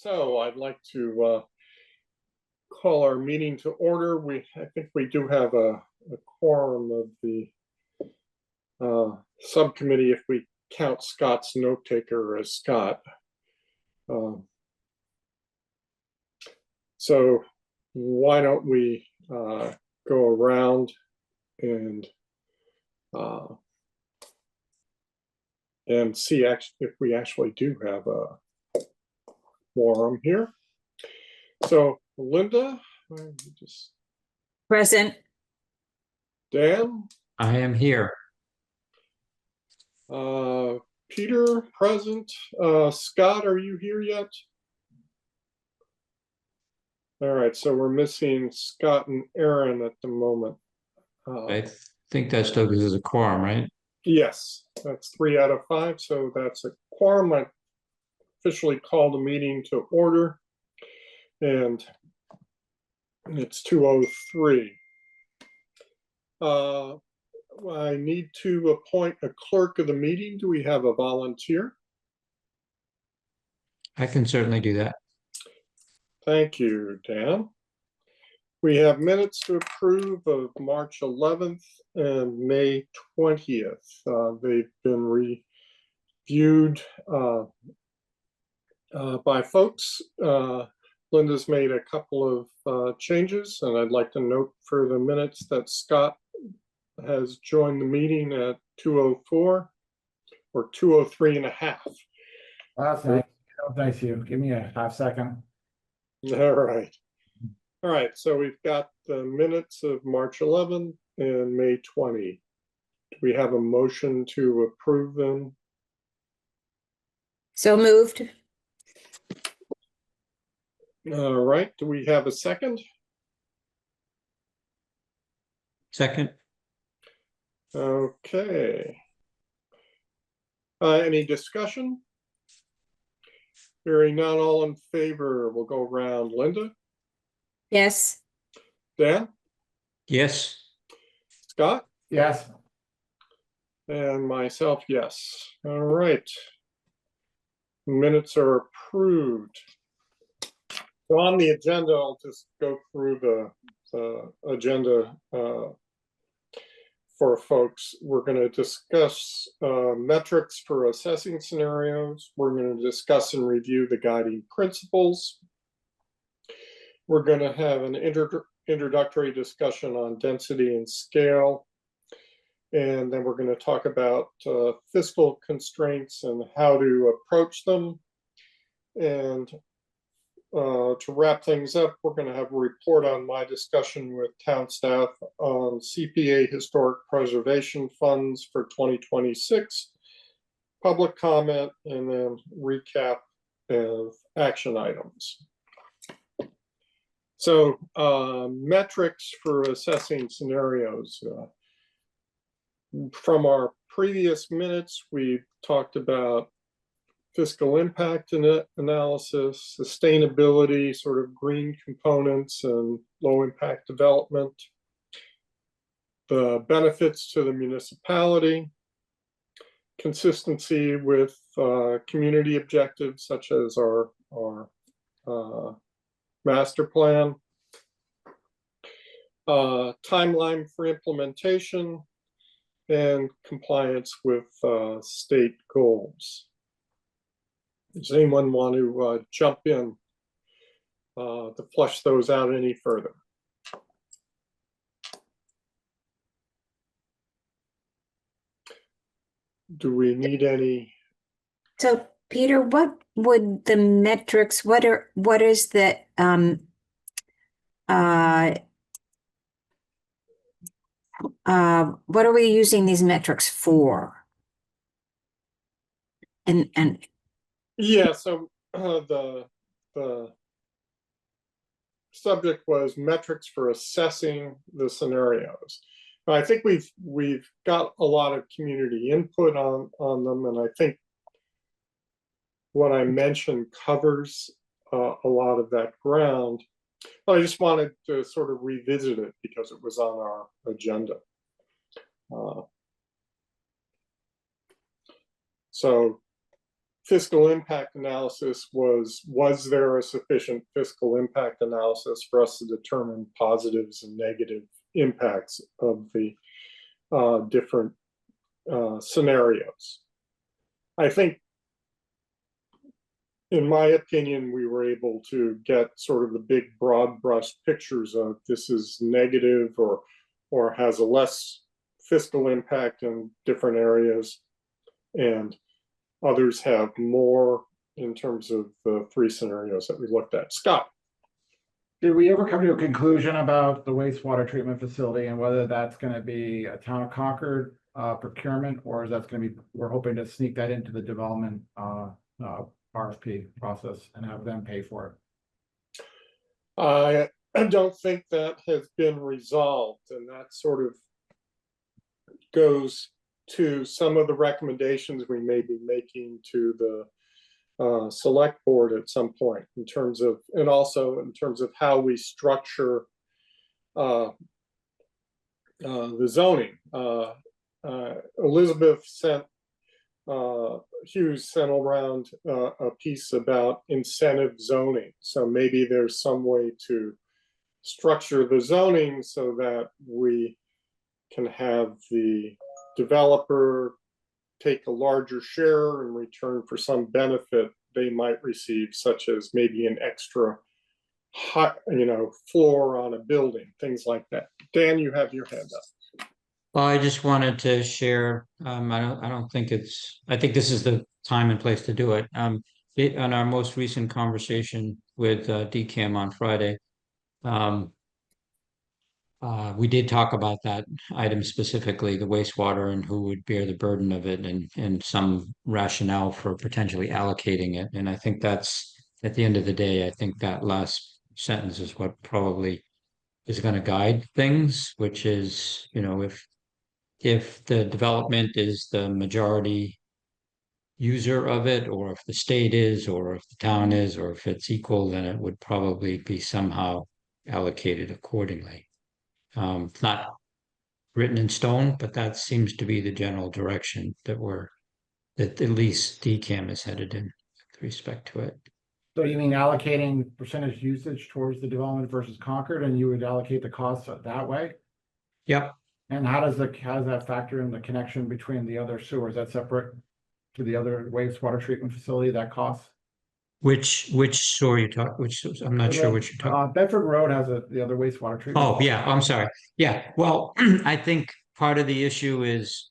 So I'd like to call our meeting to order. I think we do have a quorum of the subcommittee if we count Scott's note taker as Scott. So why don't we go around and see if we actually do have a quorum here. So Linda, just present. Dan, I am here. Peter, present. Scott, are you here yet? All right, so we're missing Scott and Aaron at the moment. I think that still gives us a quorum, right? Yes, that's 3 out of 5, so that's a quorum. I officially call the meeting to order, and it's 2:03. I need to appoint a clerk of the meeting. Do we have a volunteer? I can certainly do that. Thank you, Dan. We have minutes to approve of March 11th and May 20th. They've been reviewed by folks. Linda's made a couple of changes, and I'd like to note for the minutes that Scott has joined the meeting at 2:04 or 2:03 and a half. Thank you. Give me a half second. All right. All right, so we've got the minutes of March 11 and May 20. Do we have a motion to approve them? So moved. All right, do we have a second? Second. Okay. Any discussion? Hearing none, all in favor, we'll go around. Linda? Yes. Dan? Yes. Scott? Yes. And myself, yes. All right. Minutes are approved. So on the agenda, I'll just go through the agenda for folks. We're going to discuss metrics for assessing scenarios. We're going to discuss and review the guiding principles. We're going to have an introductory discussion on density and scale. And then we're going to talk about fiscal constraints and how to approach them. And to wrap things up, we're going to have a report on my discussion with town staff on CPA historic preservation funds for 2026, public comment, and then recap of action items. So metrics for assessing scenarios. From our previous minutes, we talked about fiscal impact analysis, sustainability, sort of green components, and low impact development, the benefits to the municipality, consistency with community objectives such as our master plan, timeline for implementation, and compliance with state goals. Does anyone want to jump in to flush those out any further? Do we need any? So Peter, what would the metrics, what is the what are we using these metrics for? And Yeah, so the subject was metrics for assessing the scenarios. I think we've got a lot of community input on them, and I think what I mentioned covers a lot of that ground. I just wanted to sort of revisit it because it was on our agenda. So fiscal impact analysis was there a sufficient fiscal impact analysis for us to determine positives and negative impacts of the different scenarios? I think, in my opinion, we were able to get sort of the big broad brush pictures of this is negative or has a less fiscal impact in different areas, and others have more in terms of the three scenarios that we looked at. Scott. Did we ever come to a conclusion about the wastewater treatment facility and whether that's going to be a town of Concord procurement, or is that's going to be, we're hoping to sneak that into the development RFP process and have them pay for it? I don't think that has been resolved, and that sort of goes to some of the recommendations we may be making to the select board at some point in terms of, and also in terms of how we structure the zoning. Elizabeth Hughes sent around a piece about incentive zoning. So maybe there's some way to structure the zoning so that we can have the developer take a larger share in return for some benefit they might receive, such as maybe an extra floor on a building, things like that. Dan, you have your hand up. Well, I just wanted to share, I don't think I think this is the time and place to do it. On our most recent conversation with DCAM on Friday, we did talk about that item specifically, the wastewater and who would bear the burden of it, and some rationale for potentially allocating it. And I think that's, at the end of the day, I think that last sentence is what probably is going to guide things, which is, if the development is the majority user of it, or if the state is, or if the town is, or if it's equal, then it would probably be somehow allocated accordingly. It's not written in stone, but that seems to be the general direction that at least DCAM is headed in with respect to it. So you mean allocating percentage usage towards the development versus Concord, and you would allocate the costs that way? Yep. And how does that factor in the connection between the other sewers? Is that separate to the other wastewater treatment facility, that cost? Which sewer you talk? I'm not sure what you're talking. Bedford Road has the other wastewater treatment. Oh, yeah, I'm sorry. Yeah, well, I think part of the issue is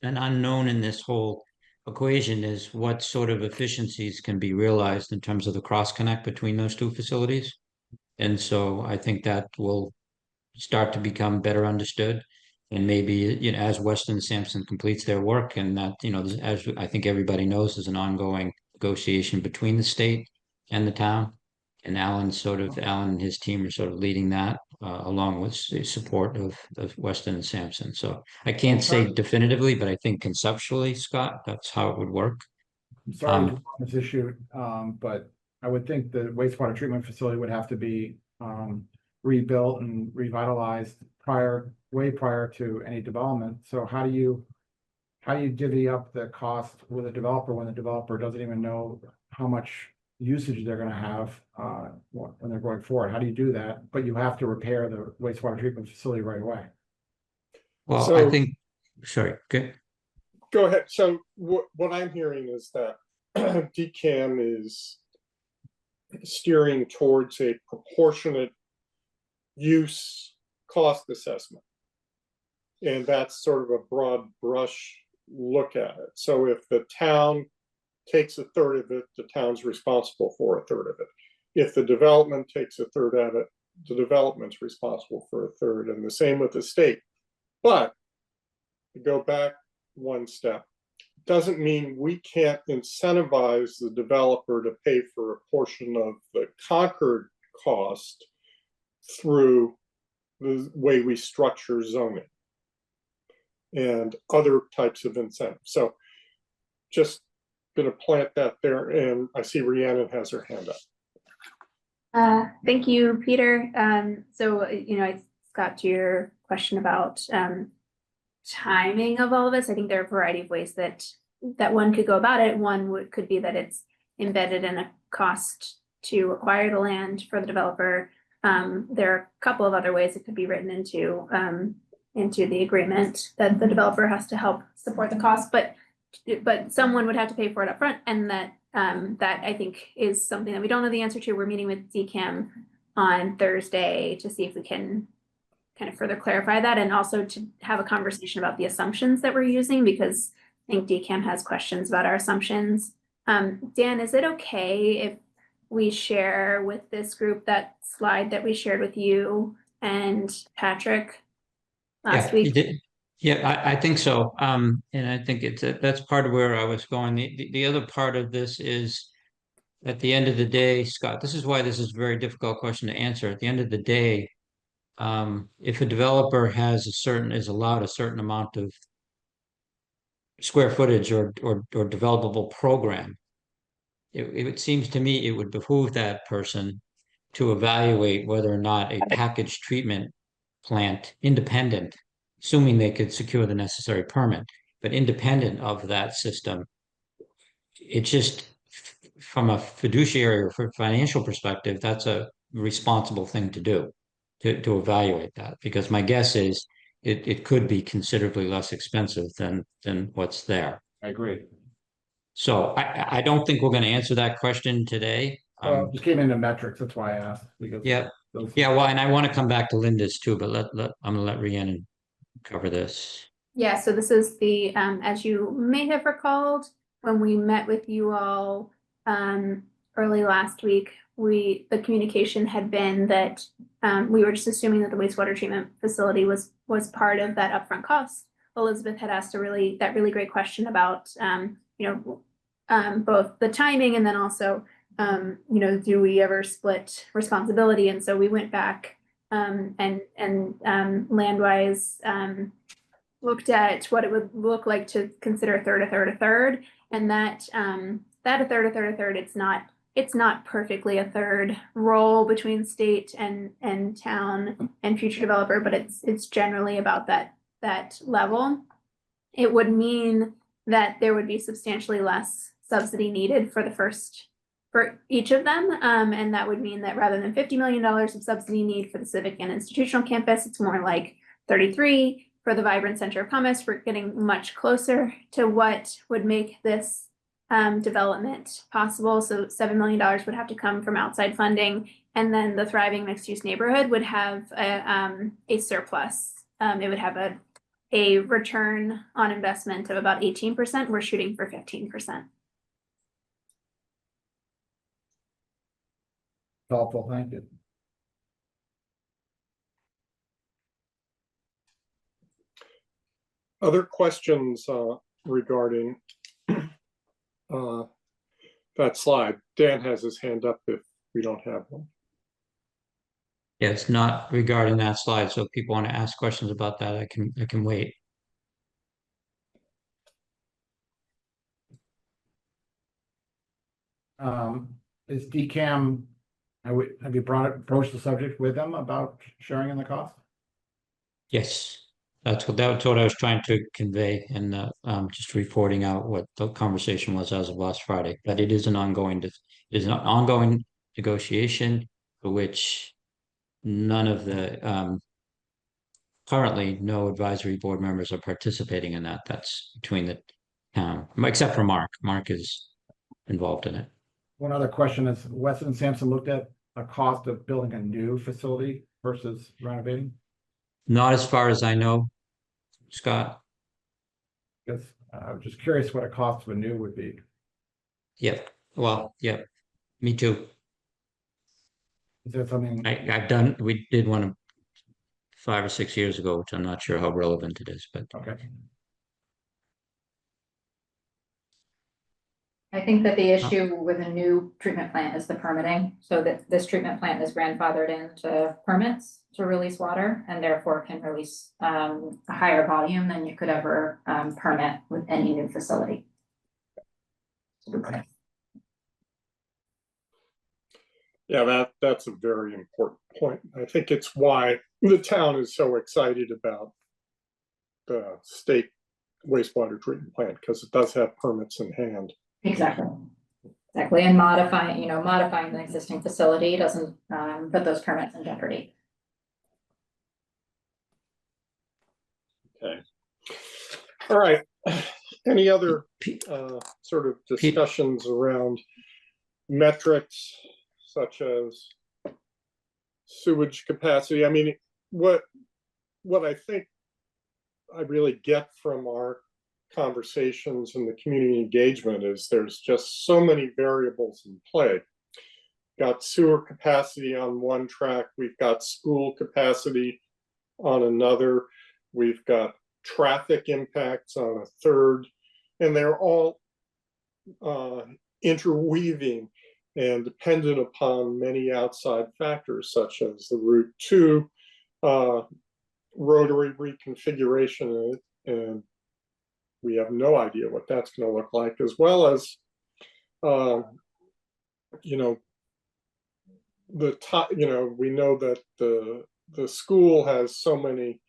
an unknown in this whole equation is what sort of efficiencies can be realized in terms of the cross connect between those two facilities. And so I think that will start to become better understood. And maybe, as Weston Sampson completes their work, and that, as I think everybody knows, is an ongoing negotiation between the state and the town. And Alan and his team are sort of leading that along with the support of Weston and Sampson. So I can't say definitively, but I think conceptually, Scott, that's how it would work. I'm sorry to this issue, but I would think the wastewater treatment facility would have to be rebuilt and revitalized way prior to any development. So how do you divvy up the cost with a developer when the developer doesn't even know how much usage they're going to have when they're going forward? How do you do that? But you have to repair the wastewater treatment facility right away. Well, I think, sorry, good. Go ahead. So what I'm hearing is that DCAM is steering towards a proportionate use cost assessment. And that's sort of a broad brush look at it. So if the town takes a third of it, the town's responsible for a third of it. If the development takes a third of it, the development's responsible for a third, and the same with the state. But to go back one step, doesn't mean we can't incentivize the developer to pay for a portion of the Concord cost through the way we structure zoning and other types of incentives. So just going to plant that there, and I see Rhiannon has her hand up. Thank you, Peter. So, I got to your question about timing of all of this. I think there are a variety of ways that that one could go about it. One could be that it's embedded in a cost to acquire the land for the developer. There are a couple of other ways it could be written into the agreement that the developer has to help support the cost, but someone would have to pay for it up front, and that I think is something that we don't know the answer to. We're meeting with DCAM on Thursday to see if we can kind of further clarify that, and also to have a conversation about the assumptions that we're using, because I think DCAM has questions about our assumptions. Dan, is it okay if we share with this group that slide that we shared with you and Patrick last week? You did. Yeah, I think so. And I think that's part of where I was going. The other part of this is, at the end of the day, Scott, this is why this is a very difficult question to answer. At the end of the day, if a developer is allowed a certain amount of square footage or developable program, it seems to me it would behoove that person to evaluate whether or not a package treatment plant, independent, assuming they could secure the necessary permit, but independent of that system, it's just from a fiduciary or financial perspective, that's a responsible thing to do, to evaluate that, because my guess is it could be considerably less expensive than what's there. I agree. So I don't think we're going to answer that question today. Well, just came into metrics, that's why I asked, because. Yeah. those- Yeah, well, and I want to come back to Linda's too, but I'm gonna let Rhiannon cover this. Yeah, so this is the, as you may have recalled, when we met with you all early last week, the communication had been that we were just assuming that the wastewater treatment facility was part of that upfront cost. Elizabeth had asked that really great question about both the timing and then also do we ever split responsibility? And so we went back and Landwise looked at what it would look like to consider a third, and that a third, it's not perfectly a third role between state and town and future developer, but it's generally about that level. It would mean that there would be substantially less subsidy needed for each of them, and that would mean that rather than $50 million of subsidy need for the civic and institutional campus, it's more like 33. For the Vibrant Center of Commerce, we're getting much closer to what would make this development possible. So $7 million would have to come from outside funding, and then the thriving mixed-use neighborhood would have a surplus. It would have a return on investment of about 18%. We're shooting for 15%. Helpful, thank you. Other questions regarding that slide? Dan has his hand up if we don't have one. Yeah, it's not regarding that slide, so if people want to ask questions about that, I can wait. Is DCAM, have you broached the subject with them about sharing in the cost? Yes, that's what I was trying to convey, and just reporting out what the conversation was as of last Friday. But it is an ongoing negotiation for which none of the currently no advisory board members are participating in that. That's between the town, except for Mark. Mark is involved in it. One other question is, Weston and Sampson looked at a cost of building a new facility versus renovating? Not as far as I know, Scott. Because I'm just curious what a cost of a new would be. Yep. Well, yep. Me too. Is that something? We did one 5 or 6 years ago, which I'm not sure how relevant it is, but Okay. I think that the issue with a new treatment plant is the permitting, so that this treatment plant is grandfathered into permits to release water and therefore can release a higher volume than you could ever permit with any new facility. Yeah, that's a very important point. I think it's why the town is so excited about the state wastewater treatment plant because it does have permits in hand. Exactly. Exactly, and modifying the existing facility doesn't put those permits in jeopardy. Okay. All right. Any other sort of discussions around metrics such as sewage capacity? I mean, what I think I really get from our conversations and the community engagement is there's just so many variables in play. Got sewer capacity on one track, we've got school capacity on another, we've got traffic impacts on a third, and they're all interweaving and dependent upon many outside factors such as the Route 2 rotary reconfiguration, and we have no idea what that's going to look like, as well as you know, the top, you know, we know that the school has so many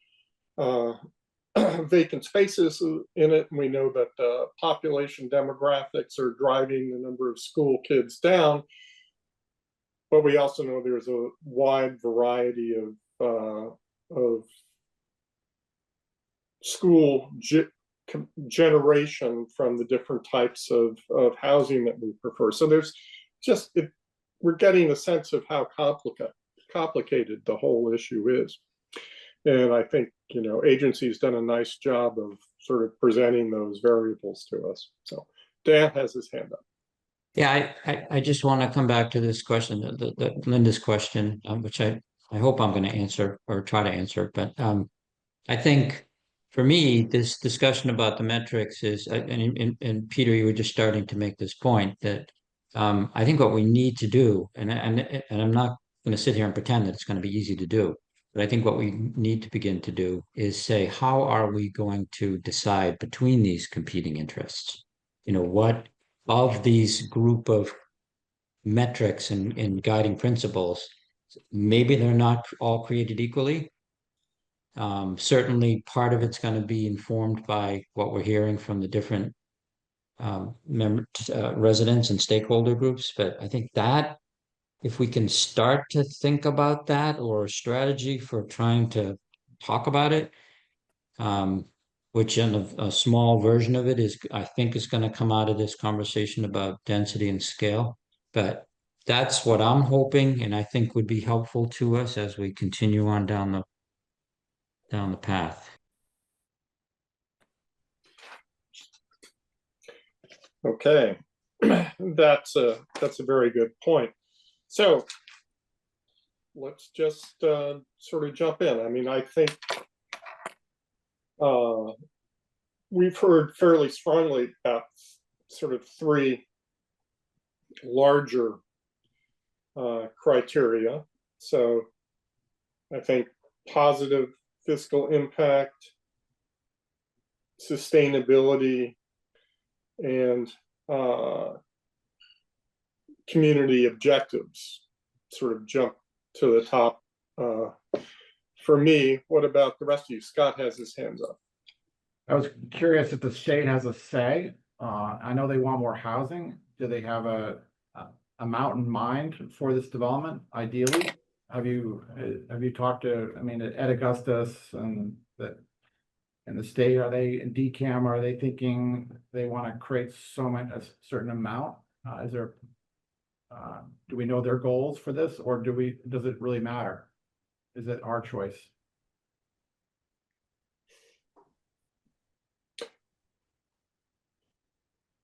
vacant spaces in it, and we know that population demographics are driving the number of school kids down, but we also know there's a wide variety of school generation from the different types of housing that we prefer. So there's just, we're getting a sense of how complicated the whole issue is. And I think, you know, agency's done a nice job of sort of presenting those variables to us. So Dan has his hand up. Yeah, I just want to come back to this question, the Linda's question, which I hope I'm going to answer or try to answer. But I think for me, this discussion about the metrics is, and Peter, you were just starting to make this point that I think what we need to do, and I'm not going to sit here and pretend that it's going to be easy to do, but I think what we need to begin to do is say, how are we going to decide between these competing interests? You know, what of these group of metrics and guiding principles, maybe they're not all created equally. Certainly part of it's going to be informed by what we're hearing from the different residents and stakeholder groups. But I think that if we can start to think about that, or a strategy for trying to talk about it, which in a small version of it is, I think, is going to come out of this conversation about density and scale. But that's what I'm hoping, and I think would be helpful to us as we continue on down the path. Okay, that's a very good point. So let's just sort of jump in. I mean, I think we've heard fairly strongly about sort of three larger criteria. So I think positive fiscal impact, sustainability, and community objectives sort of jump to the top for me. What about the rest of you? Scott has his hands up. I was curious if the state has a say. I know they want more housing. Do they have a amount in mind for this development, ideally? Have you talked to, I mean, Ed Augustus and the state, are they in DCAM, are they thinking they want to create a certain amount? Is there, do we know their goals for this, or does it really matter? Is it our choice?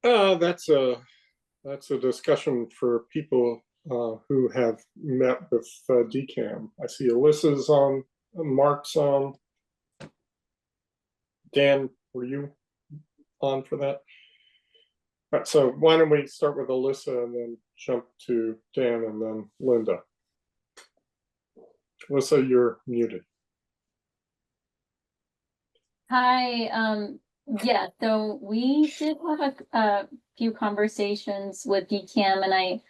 That's a discussion for people who have met with DCAM. I see Alyssa's on, Mark's on. Dan, were you on for that? All right, so why don't we start with Alyssa and then jump to Dan and then Linda. Alyssa, you're muted. Hi, yeah, so we did have a few conversations with DCAM, and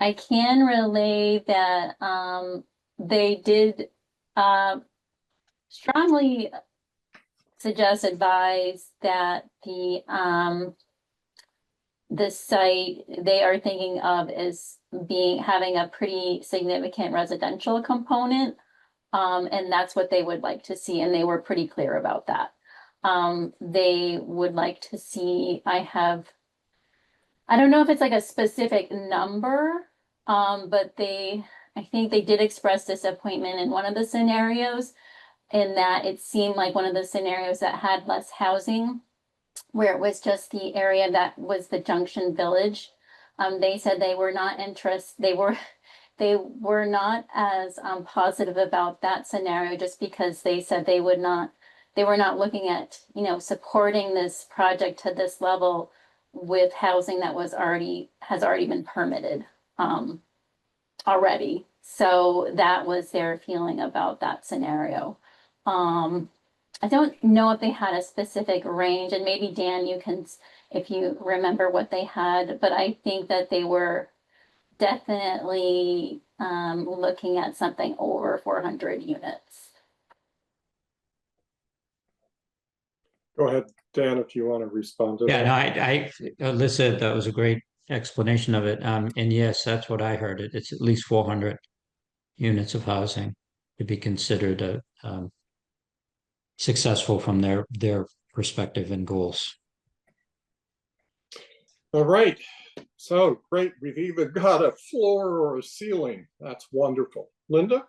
I can relay that they did strongly advise that the site they are thinking of is having a pretty significant residential component. And that's what they would like to see, and they were pretty clear about that. They would like to see, I don't know if it's like a specific number, but I think they did express disappointment in one of the scenarios, in that it seemed like one of the scenarios that had less housing, where it was just the area that was the Junction Village. They said they were not they were not as positive about that scenario, just because they said they were not looking at, supporting this project to this level with housing that has already been permitted already. So that was their feeling about that scenario. I don't know if they had a specific range, and maybe Dan, you can, if you remember what they had, but I think that they were definitely looking at something over 400 units. Go ahead, Dan, if you want to respond to Yeah, that. no, Alyssa, that was a great explanation of it. And yes, that's what I heard. It's at least 400 units of housing to be considered successful from their perspective and goals. All right, so great. We've either got a floor or a ceiling. That's wonderful. Linda?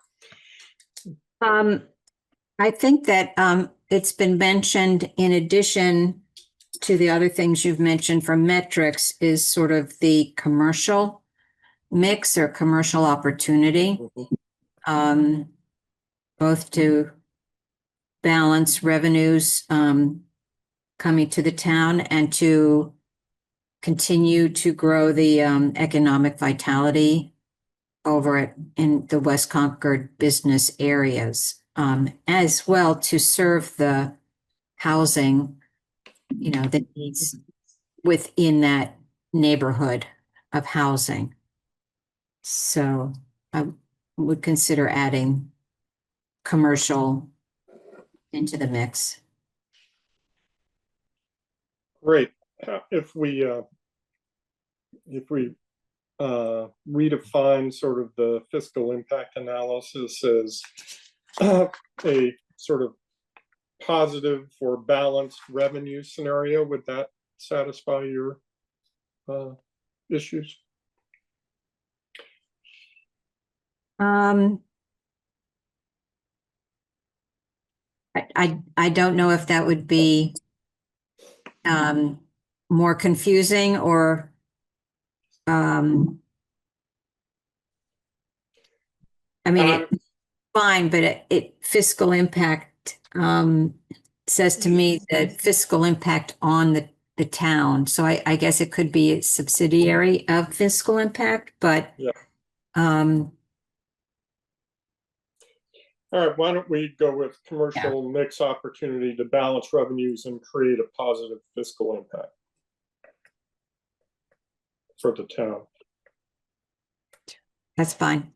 I think that it's been mentioned, in addition to the other things you've mentioned for metrics, is sort of the commercial mix or commercial opportunity, both to balance revenues coming to the town and to continue to grow the economic vitality over in the West Concord business areas, as well to serve the housing, that needs within that neighborhood of housing. So I would consider adding commercial into the mix. Great. If we redefine sort of the fiscal impact analysis as a sort of positive or balanced revenue scenario, would that satisfy your issues? I don't know if that would be more confusing or I mean, it's fine, but it fiscal impact says to me that fiscal impact on the town. So I guess it could be a subsidiary of fiscal impact, but Yeah. All right, why don't we go with commercial mix opportunity to balance revenues and create a positive fiscal impact for the town. That's fine.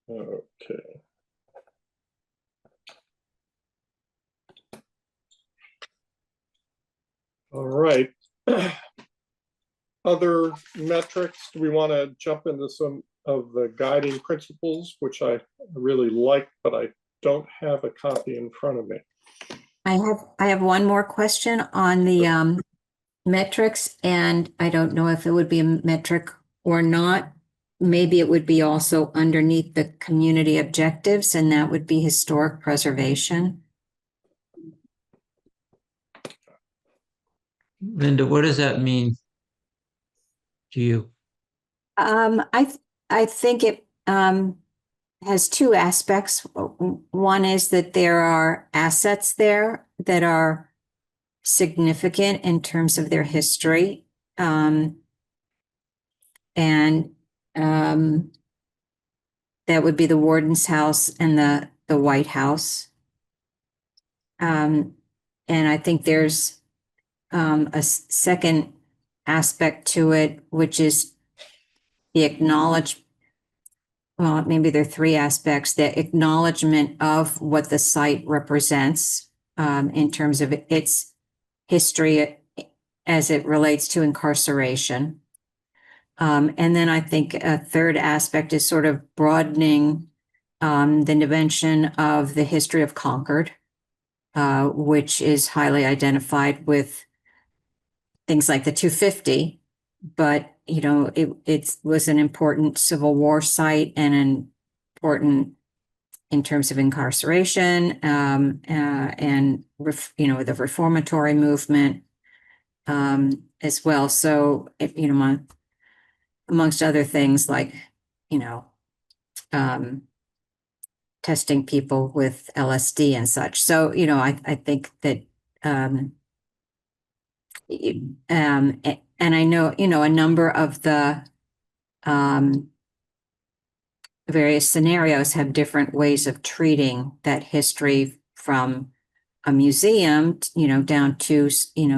Okay. All right. Other metrics, do we want to jump into some of the guiding principles, which I really like, but I don't have a copy in front of me. I have one more question on the metrics, and I don't know if it would be a metric or not. Maybe it would be also underneath the community objectives, and that would be historic preservation. Linda, what does that mean to you? I think it has two aspects. One is that there are assets there that are significant in terms of their history. And that would be the Warden's House and the White House. And I think there's a second aspect to it, which is the acknowledgement well, maybe there are three aspects: the acknowledgement of what the site represents in terms of its history as it relates to incarceration. And then I think a third aspect is sort of broadening the dimension of the history of Concord, which is highly identified with things like the 250, but it was an important Civil War site and an important in terms of incarceration and the reformatory movement as well. So amongst other things like testing people with LSD and such. So I think that and I know a number of the various scenarios have different ways of treating that history, from a museum, down to,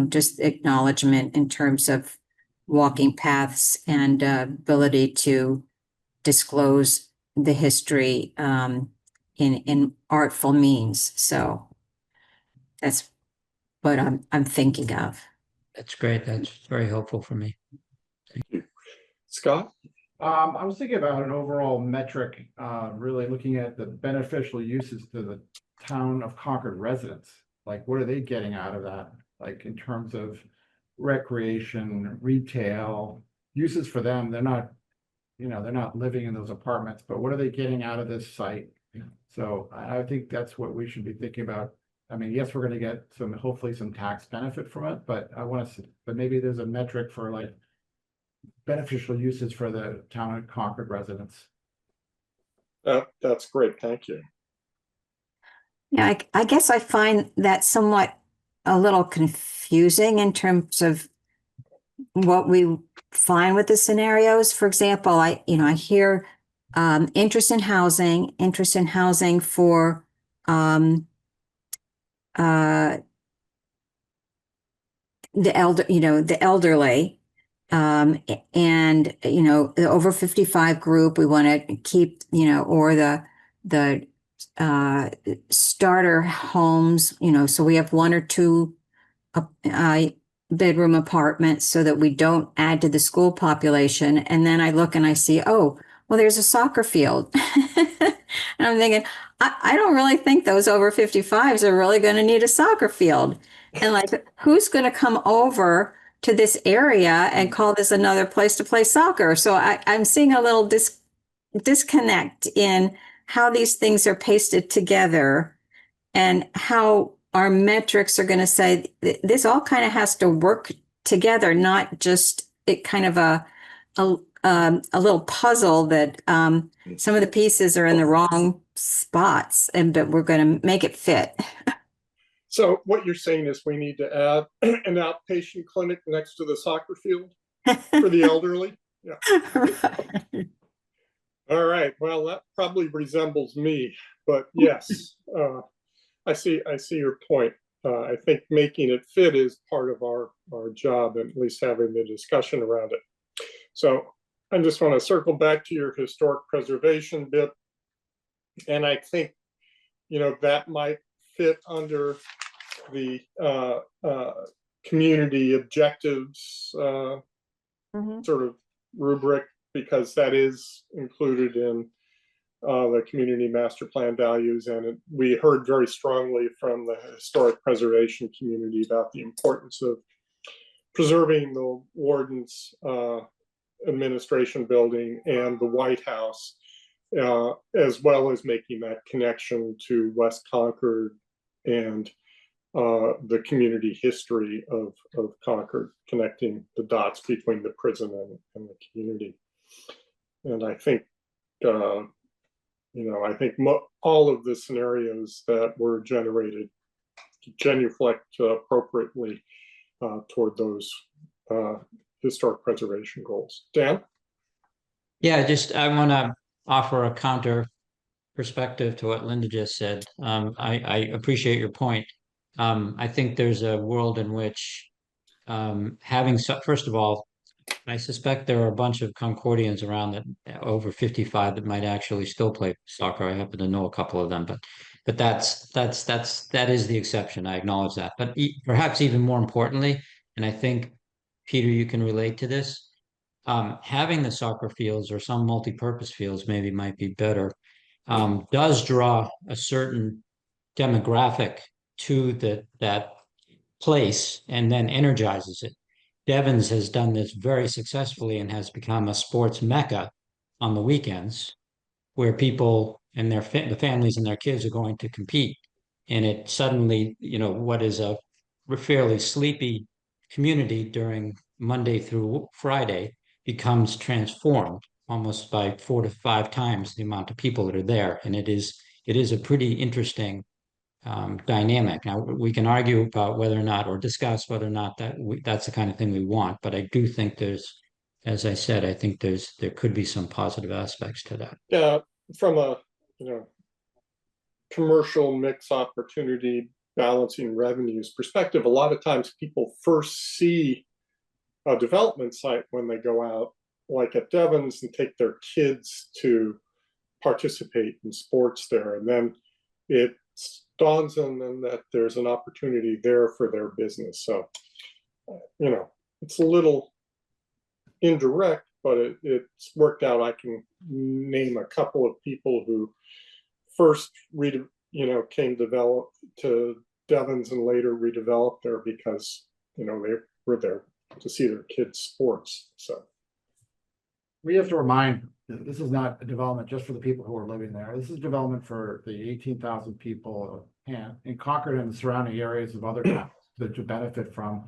just acknowledgement in terms of walking paths and ability to disclose the history in artful means. So that's what I'm thinking of. That's great. That's very helpful for me. Scott? I was thinking about an overall metric, really looking at the beneficial uses to the town of Concord residents. Like, what are they getting out of that? Like, in terms of recreation, retail, uses for them. They're not living in those apartments, but what are they getting out of this site? So I think that's what we should be thinking about. I mean, yes, we're gonna get hopefully some tax benefit from it, but but maybe there's a metric for like beneficial uses for the town of Concord residents. That's great. Thank you. Yeah, I guess I find that somewhat a little confusing in terms of what we find with the scenarios. For example, I hear interest in housing for the elderly, and the over 55 group we want to keep, or the starter homes, so we have one or two bedroom apartments so that we don't add to the school population. And then I look and I see, oh, well, there's a soccer field. And I'm thinking, I don't really think those over 55s are really going to need a soccer field. And like, who's going to come over to this area and call this another place to play soccer? So I'm seeing a little disconnect in how these things are pasted together and how our metrics are going to say this all kind of has to work together, not just it kind of a little puzzle that some of the pieces are in the wrong spots, but we're going to make it fit. So what you're saying is we need to add an outpatient clinic next to the soccer field for the elderly? Yeah. Right. All right. Well, that probably resembles me, but yes, I see your point. I think making it fit is part of our job, and at least having the discussion around it. So I just want to circle back to your historic preservation bit. And I think, that might fit under the community objectives sort of rubric, because that is included in the community master plan values. And we heard very strongly from the historic preservation community about the importance of preserving the warden's administration building and the White House, as well as making that connection to West Concord and the community history of Concord, connecting the dots between the prison and the community. And I think, I think all of the scenarios that were generated genuflect appropriately toward those historic preservation goals. Dan? Yeah, I want to offer a counter perspective to what Linda just said. I appreciate your point. I think there's a world in which first of all, I suspect there are a bunch of Concordians around that over 55 that might actually still play soccer. I happen to know a couple of them, but that is the exception. I acknowledge that. But perhaps even more importantly, and I think Peter, you can relate to this, having the soccer fields or some multi-purpose fields maybe might be better, does draw a certain demographic to that place and then energizes it. Devon's has done this very successfully and has become a sports mecca on the weekends where people and the families and their kids are going to compete. And it suddenly, what is a fairly sleepy community during Monday through Friday becomes transformed almost by 4 to 5 times the amount of people that are there. And it is a pretty interesting dynamic. Now we can argue about whether or not, or discuss whether or not that's the kind of thing we want. But I do think as I said, I think there could be some positive aspects to that. Yeah, from a commercial mix opportunity balancing revenues perspective, a lot of times people first see a development site when they go out, like at Devon's, and take their kids to participate in sports there, and then it dawns on them that there's an opportunity there for their business. So, it's a little indirect, but it's worked out. I can name a couple of people who first came to Devon's and later redeveloped there because they were there to see their kids' sports. So We have to remind, this is not a development just for the people who are living there. This is development for the 18,000 people in Concord and the surrounding areas of other towns to benefit from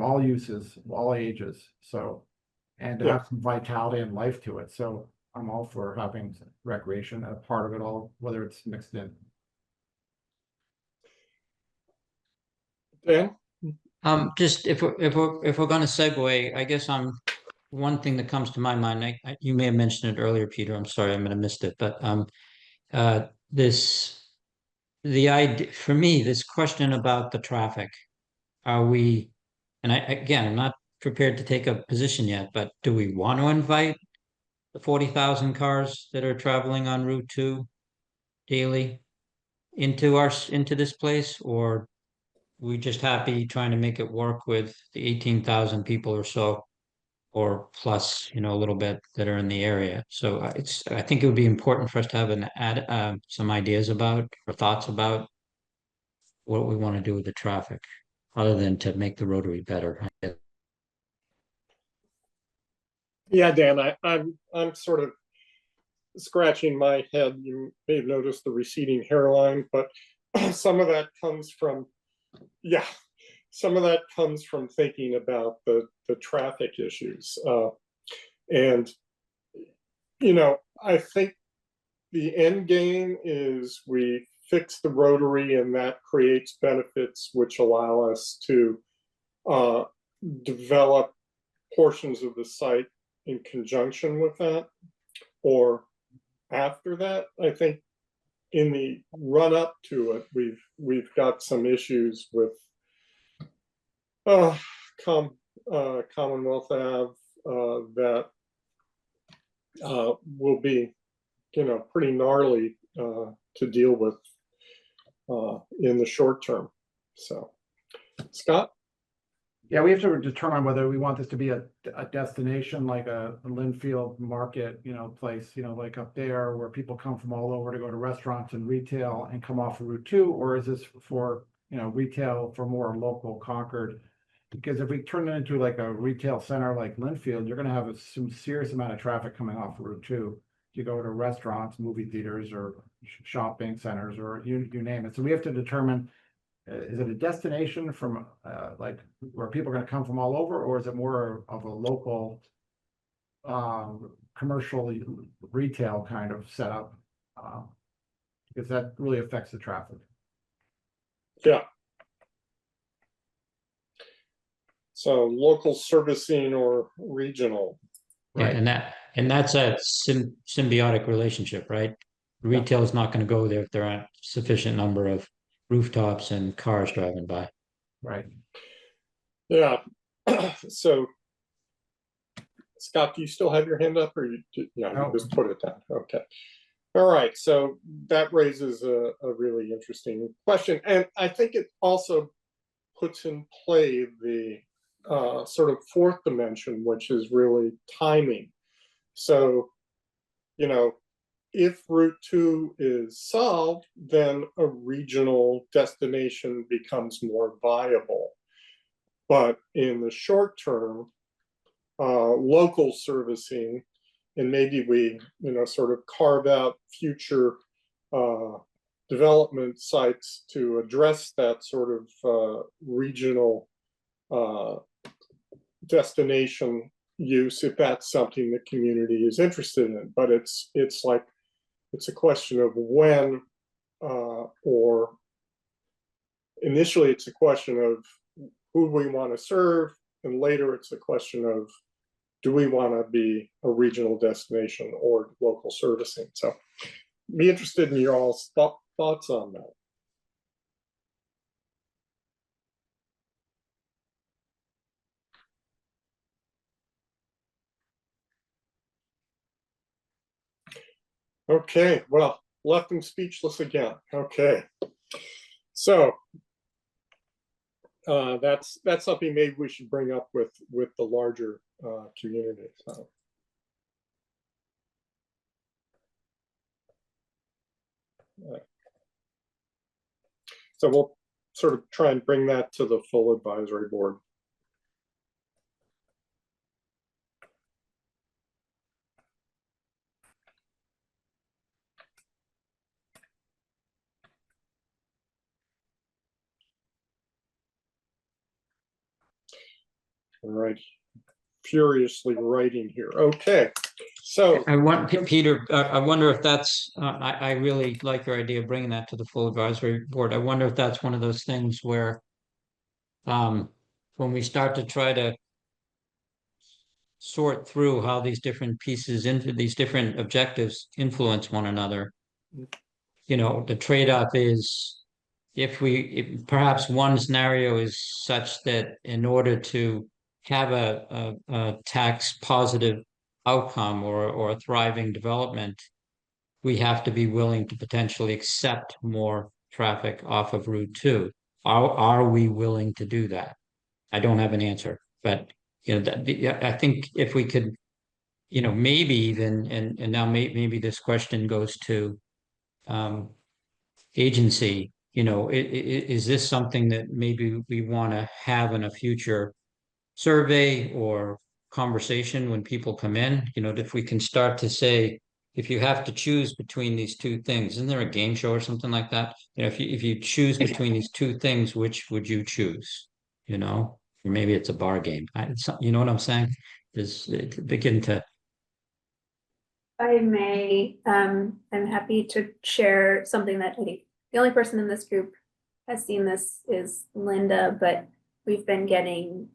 all uses, all ages. So, and to have some vitality and life to it. So I'm all for having recreation a part of it all, whether it's mixed in. Dan? Just if we're going to segue, I guess one thing that comes to my mind. You may have mentioned it earlier, Peter. I'm sorry, I might have missed it. But the idea for me, this question about the traffic. Are we? And I'm not prepared to take a position yet. But do we want to invite the 40,000 cars that are traveling on Route 2 daily into this place, or we just happy trying to make it work with the 18,000 people or so, or plus, a little bit that are in the area. So I think it would be important for us to have some ideas about or thoughts about what we want to do with the traffic, other than to make the Rotary better. Yeah, Dan, I'm sort of scratching my head. You may have noticed the receding hairline, but some of that comes from thinking about the traffic issues. And I think the end game is we fix the Rotary, and that creates benefits which allow us to develop portions of the site in conjunction with that. Or after that, I think in the run up to it, we've got some issues with Commonwealth Ave that will be pretty gnarly to deal with in the short term. So, Scott? Yeah, we have to determine whether we want this to be a destination like a Linfield market, place, like up there where people come from all over to go to restaurants and retail and come off of Route 2, or is this for, retail for more local Concord? Because if we turn it into like a retail center like Linfield, you're going to have some serious amount of traffic coming off of Route 2. You go to restaurants, movie theaters, or shopping centers, or you name it. So we have to determine, is it a destination from like where people are going to come from all over, or is it more of a local commercial retail kind of setup? Because that really affects the traffic. Yeah. So local servicing or regional. Right. And that's a symbiotic relationship, right? Retail is not going to go there if there aren't sufficient number of rooftops and cars driving by. Right. Yeah. So Scott, do you still have your hand up, or yeah, No. you just put it down? Okay. All right, so that raises a really interesting question, and I think it also puts in play the sort of fourth dimension, which is really timing. So, if Route 2 is solved, then a regional destination becomes more viable. But in the short term, local servicing, and maybe we, sort of carve out future development sites to address that sort of regional destination use, if that's something the community is interested in. But it's a question of when, or initially it's a question of who we want to serve, and later it's a question of do we want to be a regional destination or local servicing. So be interested in your all's thoughts on that. Okay, well, left them speechless again. Okay, so that's something maybe we should bring up with the larger community. So we'll sort of try and bring that to the full advisory board. All right, furiously writing here. Okay, so I want, Peter, I wonder if that's, I really like your idea of bringing that to the full advisory board. I wonder if that's one of those things where when we start to try to sort through how these different pieces into these different objectives influence one another, the trade-off is if perhaps one scenario is such that in order to have a tax positive outcome or a thriving development, we have to be willing to potentially accept more traffic off of Route 2. Are we willing to do that? I don't have an answer, but I think if we could, maybe even, and now maybe this question goes to agency, is this something that maybe we want to have in a future survey or conversation when people come in? If we can start to say, if you have to choose between these two things, isn't there a game show or something like that? If you choose between these two things, which would you choose? Or maybe it's a bar game. You know what I'm saying? Is begin to. I may, I'm happy to share something that I think the only person in this group has seen this is Linda, but we've been getting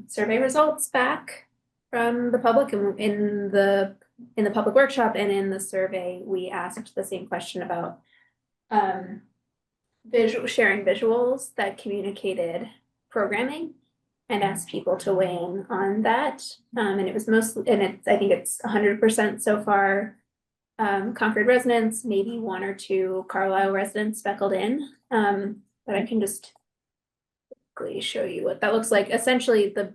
survey results back from the public, and in the public workshop and in the survey, we asked the same question about sharing visuals that communicated programming, and asked people to weigh in on that. And it was mostly, and I think it's 100% so far Concord residents, maybe one or two Carlisle residents speckled in. But I can just quickly show you what that looks like. Essentially, the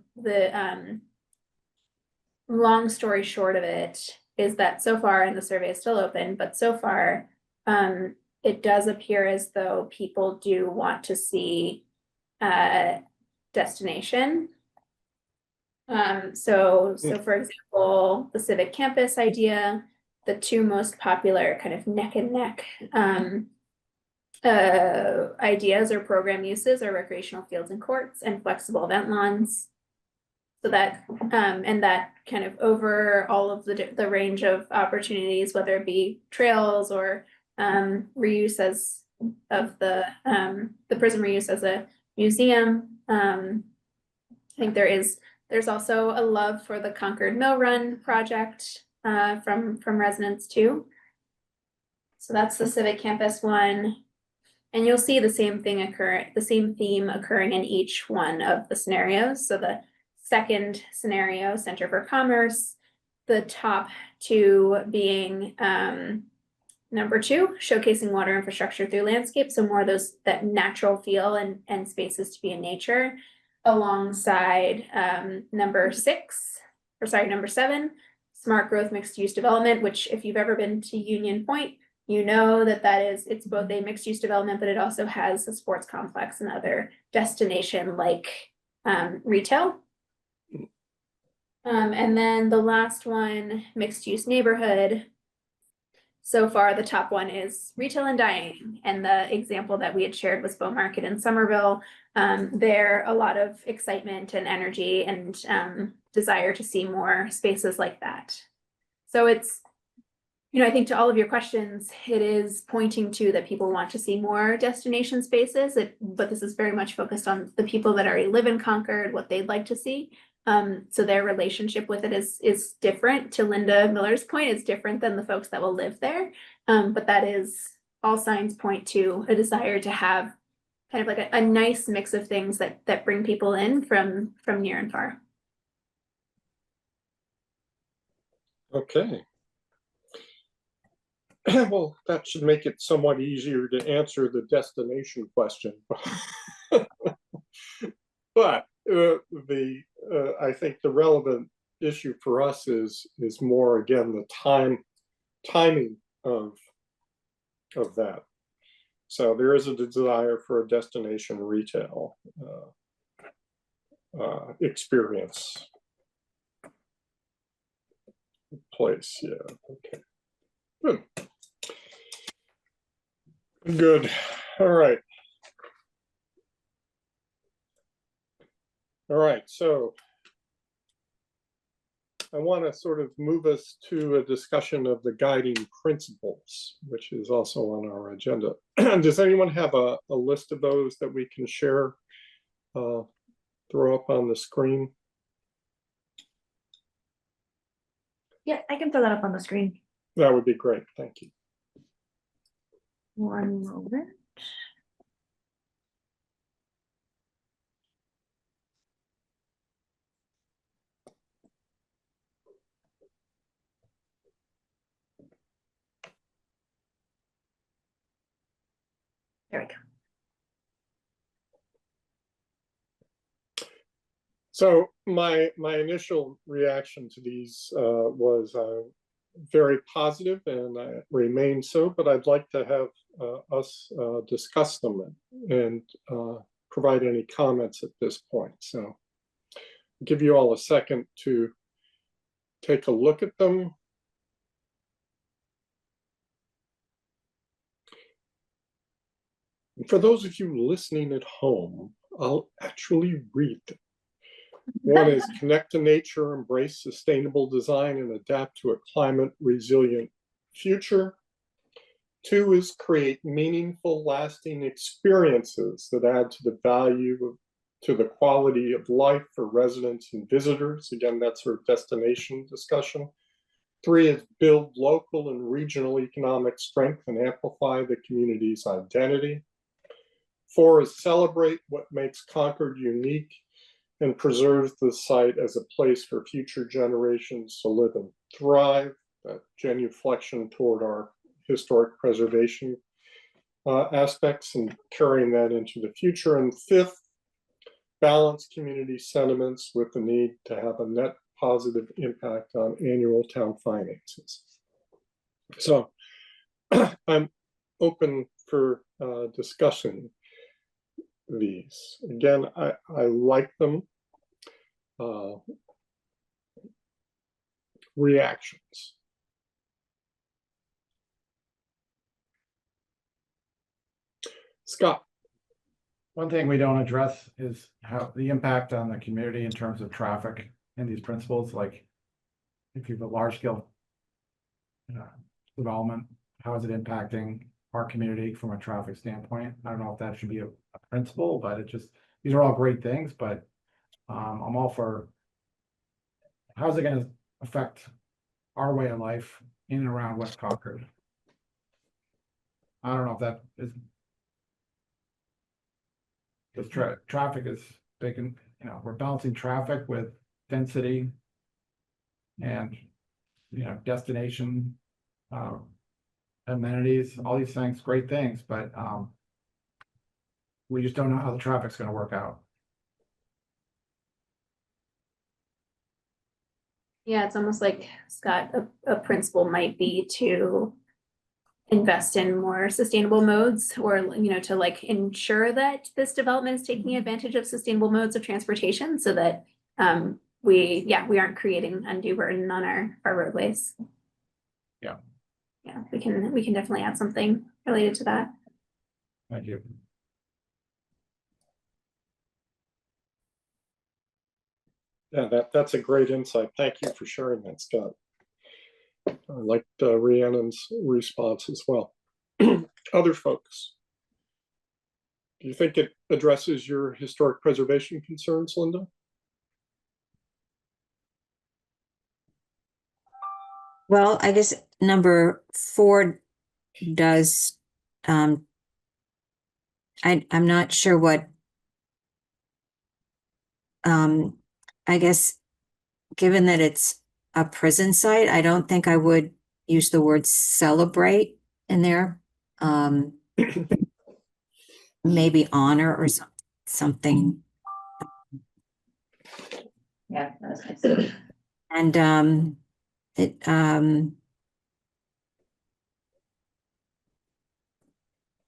long story short of it is that so far, and the survey is still open, but so far, it does appear as though people do want to see destination. So for example, the civic campus idea, the two most popular kind of neck and neck ideas or program uses are recreational fields and courts and flexible event lawns. So that and that kind of over all of the range of opportunities, whether it be trails or reuse as of the prison reuse as a museum. I think there's also a love for the Concord Mill Run project from residents too. So that's the civic campus one. And you'll see the same theme occurring in each one of the scenarios. So the second scenario, Center for Commerce. The top two being number two, showcasing water infrastructure through landscape. So more of those, that natural feel and spaces to be in nature, alongside number seven, smart growth mixed use development, which if you've ever been to Union Point, you know it's both a mixed use development, but it also has a sports complex and other destination like retail. And then the last one, mixed use neighborhood. So far, the top one is retail and dining. And the example that we had shared was Bow Market in Somerville. There a lot of excitement and energy and desire to see more spaces like that. So it's, I think to all of your questions, it is pointing to that people want to see more destination spaces, but this is very much focused on the people that already live in Concord, what they'd like to see. So their relationship with it is different. To Linda Miller's point, it's different than the folks that will live there. But that is, all signs point to a desire to have kind of like a nice mix of things that bring people in from near and far. Okay. Well, that should make it somewhat easier to answer the destination question. But I think the relevant issue for us is more, again, the timing of that. So there is a desire for a destination retail experience place. Yeah. Okay. Good. Good. All right. All right. So I want to sort of move us to a discussion of the guiding principles, which is also on our agenda. Does anyone have a list of those that we can share, throw up on the screen? Yeah, I can throw that up on the screen. That would be great. Thank you. One moment. There we go. So my initial reaction to these was very positive, and I remain so, but I'd like to have us discuss them and provide any comments at this point. So I'll give you all a second to take a look at them. And for those of you listening at home, I'll actually read them. One is connect to nature, embrace sustainable design, and adapt to a climate resilient future. Two is create meaningful, lasting experiences that add to the value to the quality of life for residents and visitors. Again, that's our destination discussion. Three is build local and regional economic strength and amplify the community's identity. Four is celebrate what makes Concord unique and preserve the site as a place for future generations to live and thrive. That genuflection toward our historic preservation aspects and carrying that into the future. And fifth, balance community sentiments with the need to have a net positive impact on annual town finances. So I'm open for discussing these. Again, I like them. Reactions. Scott. One thing we don't address is how the impact on the community in terms of traffic and these principles, like if you have a large scale development, how is it impacting our community from a traffic standpoint? I don't know if that should be a principle, but these are all great things, but I'm all for how's it going to affect our way of life in and around West Concord. I don't know if that is, because traffic is big, and we're balancing traffic with density and, destination, amenities, all these things, great things, but, we just don't know how the traffic's gonna work out. Yeah, it's almost like, Scott, a principle might be to invest in more sustainable modes, or, to like ensure that this development is taking advantage of sustainable modes of transportation, so that we aren't creating undue burden on our roadways. Yeah. Yeah, we can definitely add something related to that. Thank you. Yeah, that's a great insight. Thank you for sharing that, Scott. I liked Rhiannon's response as well. Other folks? Do you think it addresses your historic preservation concerns, Linda? Well, I guess number 4 does, I'm not sure what, I guess, given that it's a prison site, I don't think I would use the word celebrate in there. Maybe honor or something. Yeah. That's nice. And it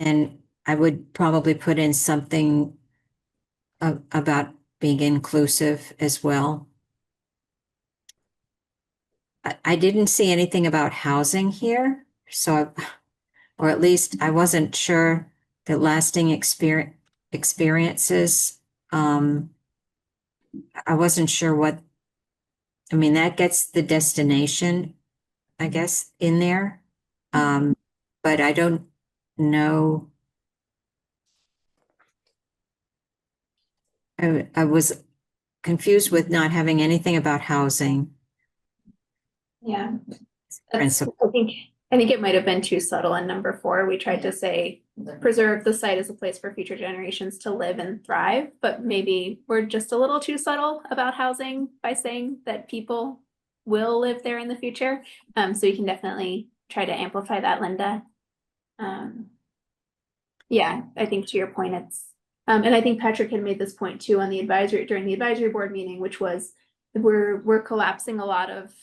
and I would probably put in something about being inclusive as well. I didn't see anything about housing here, so or at least I wasn't sure that lasting experiences. I wasn't sure what. I mean, that gets the destination, I guess, in there. But I don't know. I was confused with not having anything about housing. Yeah. Principle. I think it might have been too subtle in number 4. We tried to say preserve the site as a place for future generations to live and thrive, but maybe we're just a little too subtle about housing by saying that people will live there in the future. So you can definitely try to amplify that, Linda. Yeah, I think to your point, it's and I think Patrick had made this point too on the during the advisory board meeting, which was we're collapsing a lot of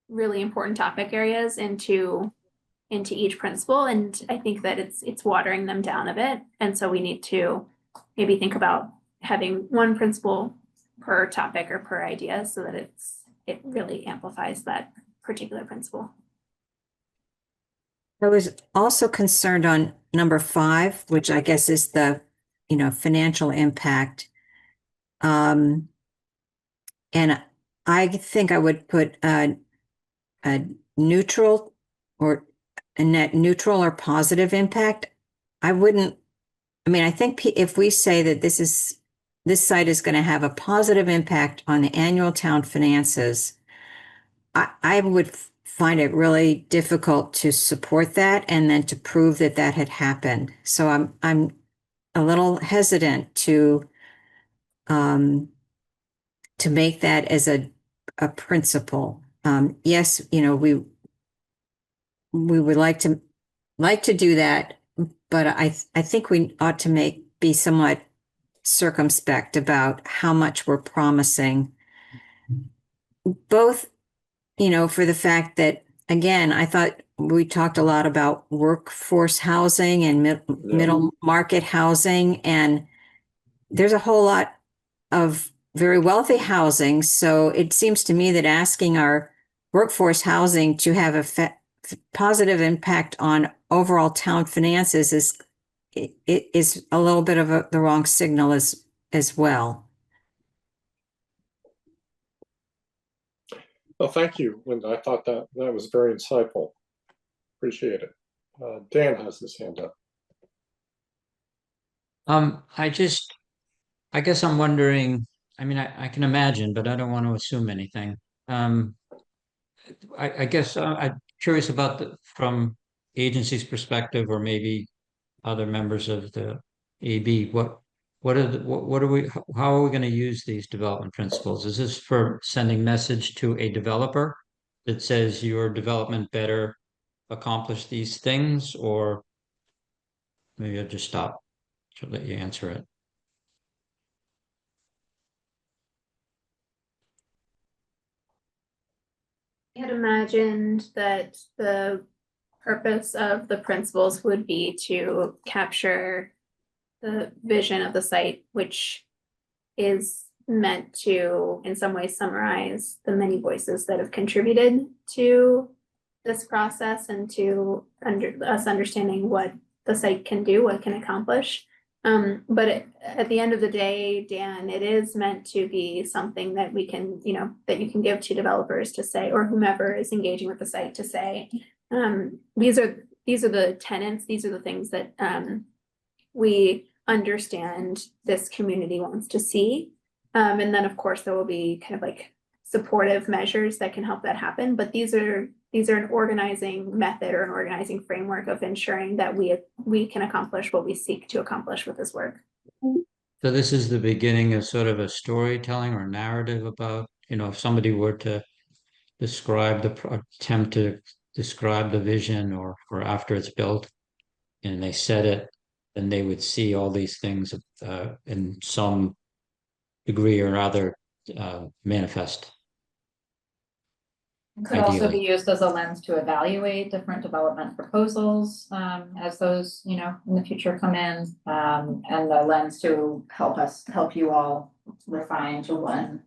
really important topic areas into each principle, and I think that it's watering them down a bit, and so we need to maybe think about having one principle per topic or per idea, so that it really amplifies that particular principle. I was also concerned on number 5, which I guess is the, financial impact. And I think I would put a neutral or a net neutral or positive impact. I think if we say that this site is going to have a positive impact on the annual town finances, I would find it really difficult to support that and then to prove that had happened. So I'm a little hesitant to make that as a principle. Yes, we would like to do that, but I think we ought to be somewhat circumspect about how much we're promising, both, for the fact that, again, I thought we talked a lot about workforce housing and middle market housing, and there's a whole lot of very wealthy housing. So it seems to me that asking our workforce housing to have a positive impact on overall town finances is a little bit of the wrong signal as well. Well, thank you, Linda. I thought that was very insightful. Appreciate it. Dan has his hand up. I guess I'm wondering, I can imagine, but I don't want to assume anything. I guess I'm curious about from agency's perspective, or maybe other members of the AB, what what are we, how are we going to use these development principles? Is this for sending message to a developer that says your development better accomplish these things, or maybe I'll just stop to let you answer it. I had imagined that the purpose of the principles would be to capture the vision of the site, which is meant to, in some ways, summarize the many voices that have contributed to this process and to us understanding what the site can do, what it can accomplish. But at the end of the day, Dan, it is meant to be something that we can, that you can give to developers to say, or whomever is engaging with the site to say, these are the tenets, these are the things that we understand this community wants to see. And then of course there will be kind of like supportive measures that can help that happen. But these are an organizing method or an organizing framework of ensuring that we can accomplish what we seek to accomplish with this work. So this is the beginning of sort of a storytelling or narrative about, if somebody were to describe attempt to describe the vision or after it's built and they said it, then they would see all these things in some degree or other manifest. Could also be Ideally. used as a lens to evaluate different development proposals, as those, in the future come in, and the lens to help you all refine to one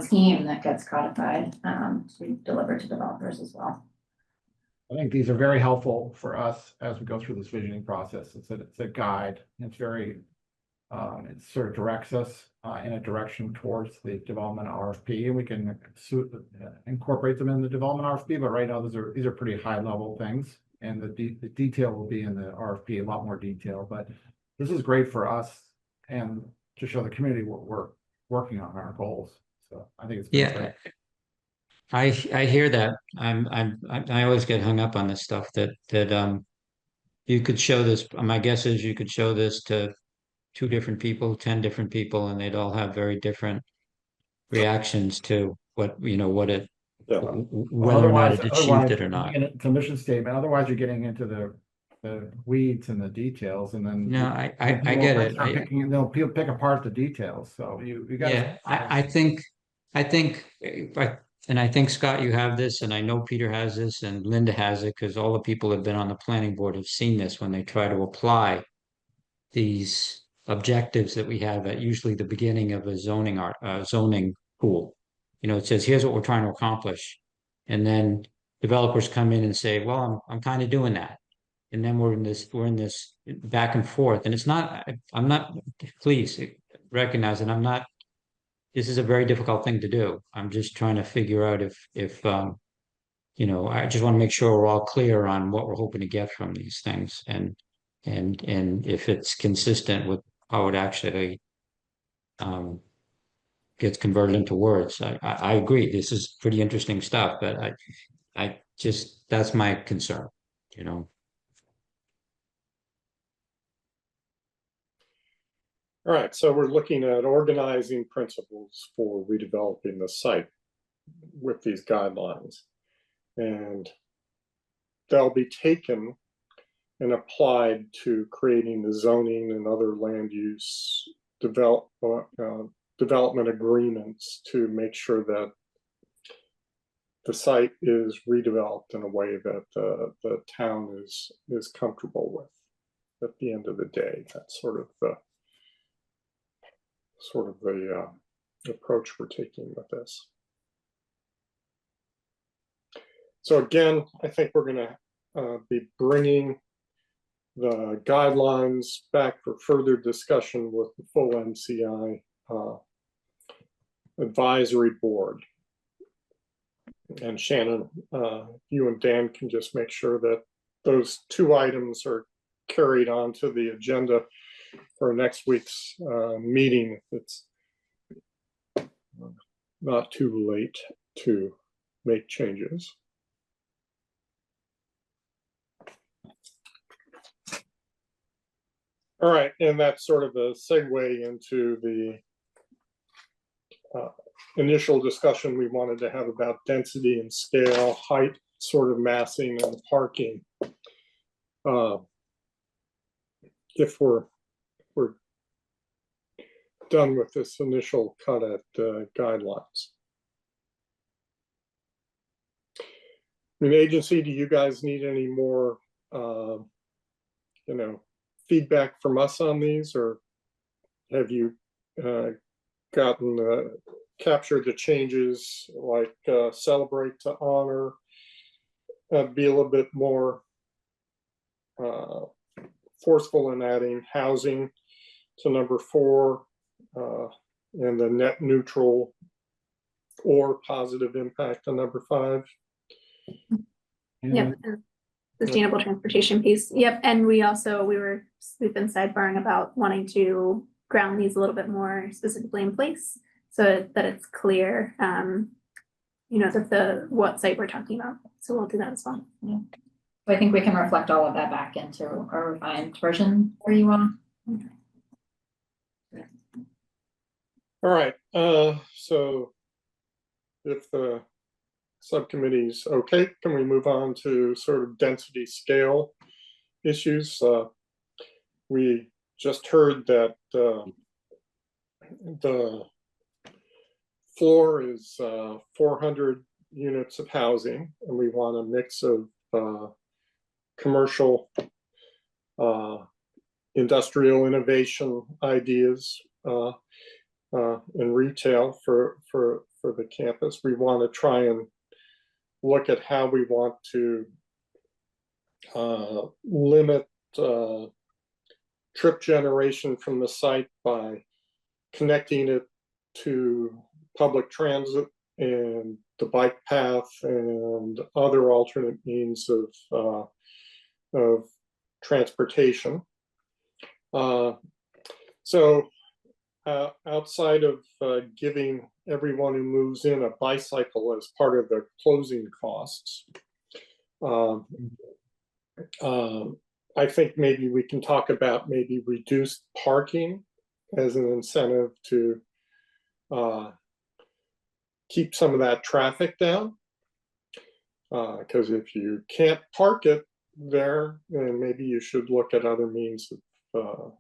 scheme that gets codified, to deliver to developers as well. I think these are very helpful for us as we go through this visioning process. It's a guide. It's very, it sort of directs us in a direction towards the development RFP, and we can incorporate them in the development RFP. But right now, these are pretty high level things, and the detail will be in the RFP, a lot more detail. But this is great for us and to show the community what we're working on our goals. So I think it's been great. I hear that. I always get hung up on this stuff that you could show this. My guess is you could show this to 2 different people, 10 different people, and they'd all have very different reactions to what it, Yeah. whether or not it achieved it or not. It's a mission statement. Otherwise, you're getting into the weeds and the details, and then No, I get it. People pick apart the details. So you got. Yeah, I think, and I think, Scott, you have this, and I know Peter has this, and Linda has it, because all the people that have been on the planning board have seen this when they try to apply these objectives that we have at usually the beginning of a zoning pool. It says, here's what we're trying to accomplish. And then developers come in and say, well, I'm kind of doing that. And then we're in this back and forth. And I'm not, please recognize that this is a very difficult thing to do. I'm just trying to figure out if I just want to make sure we're all clear on what we're hoping to get from these things and if it's consistent with how it actually gets converted into words. I agree. This is pretty interesting stuff, but I just, that's my concern, All right, so we're looking at organizing principles for redeveloping the site with these guidelines. And they'll be taken and applied to creating the zoning and other land use development agreements to make sure that the site is redeveloped in a way that the town is comfortable with at the end of the day. That's sort of the approach we're taking with this. So again, I think we're going to be bringing the guidelines back for further discussion with the full MCI advisory board. And Shannon, you and Dan can just make sure that those 2 items are carried on to the agenda for next week's meeting, if it's not too late to make changes. All right, and that's sort of a segue into the initial discussion we wanted to have about density and scale, height, sort of massing and parking. If we're done with this initial cut at guidelines. I mean, agency, do you guys need any more, feedback from us on these, or have you captured the changes, like celebrate to honor, be a little bit more forceful in adding housing to number 4, and the net neutral or positive impact to number 5? Yep. And sustainable transportation piece. Yep. And we've been sidebarring about wanting to ground these a little bit more specifically in place so that it's clear, what site we're talking about. So we'll do that as well. Yeah. So I think we can reflect all of that back into a refined version for you all. All right, so if the subcommittee's okay, can we move on to sort of density scale issues? We just heard that the floor is 400 units of housing, and we want a mix of commercial, industrial innovation ideas, in retail for the campus. We want to try and look at how we want to limit trip generation from the site by connecting it to public transit and the bike path and other alternate means of transportation. So outside of giving everyone who moves in a bicycle as part of their closing costs, I think maybe we can talk about maybe reduced parking as an incentive to keep some of that traffic down. Because if you can't park it there, then maybe you should look at other means of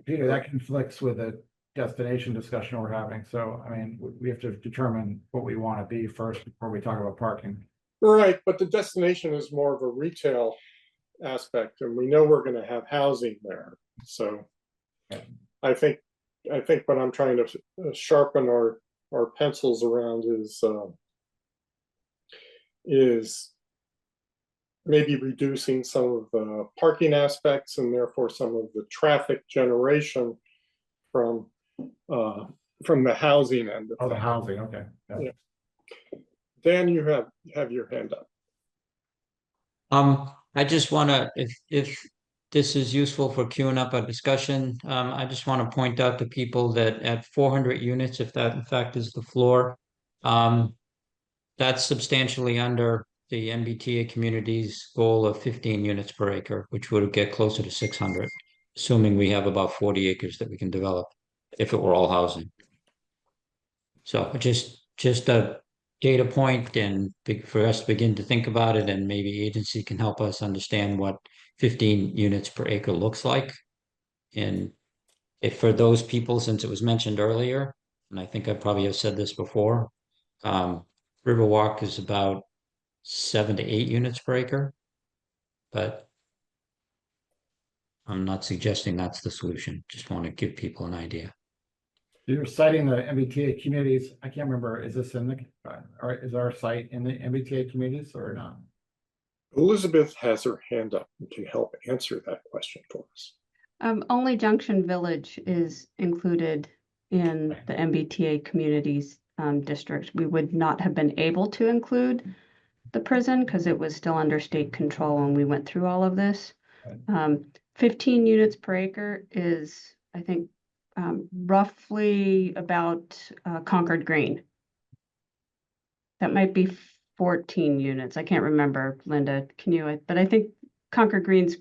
Peter, that conflicts with the destination discussion we're having. So, I mean, we have to determine what we want to be first before we talk about parking. Right, but the destination is more of a retail aspect, and we know we're going to have housing there. So, I think what I'm trying to sharpen our pencils around is maybe reducing some of the parking aspects and therefore some of the traffic generation from the housing end. Oh, the housing, okay. Yeah. Dan, you have your hand up. I just want to, if this is useful for queuing up a discussion, I just want to point out to people that at 400 units, if that in fact is the floor, that's substantially under the MBTA community's goal of 15 units per acre, which would get closer to 600, assuming we have about 40 acres that we can develop if it were all housing. So just a data point, and for us to begin to think about it, and maybe agency can help us understand what 15 units per acre looks like. And if for those people, since it was mentioned earlier, and I think I probably have said this before, Riverwalk is about 7 to 8 units per acre, but I'm not suggesting that's the solution. Just want to give people an idea. You're citing the MBTA communities. I can't remember, is this in the, or is our site in the MBTA communities or not? Elizabeth has her hand up and can help answer that question for us. Only Junction Village is included in the MBTA communities district. We would not have been able to include the prison because it was still under state control when we went through all of this. 15 units per acre is, I think, roughly about Concord Green. That might be 14 units. I can't remember, Linda, can you? But I think Concord Green's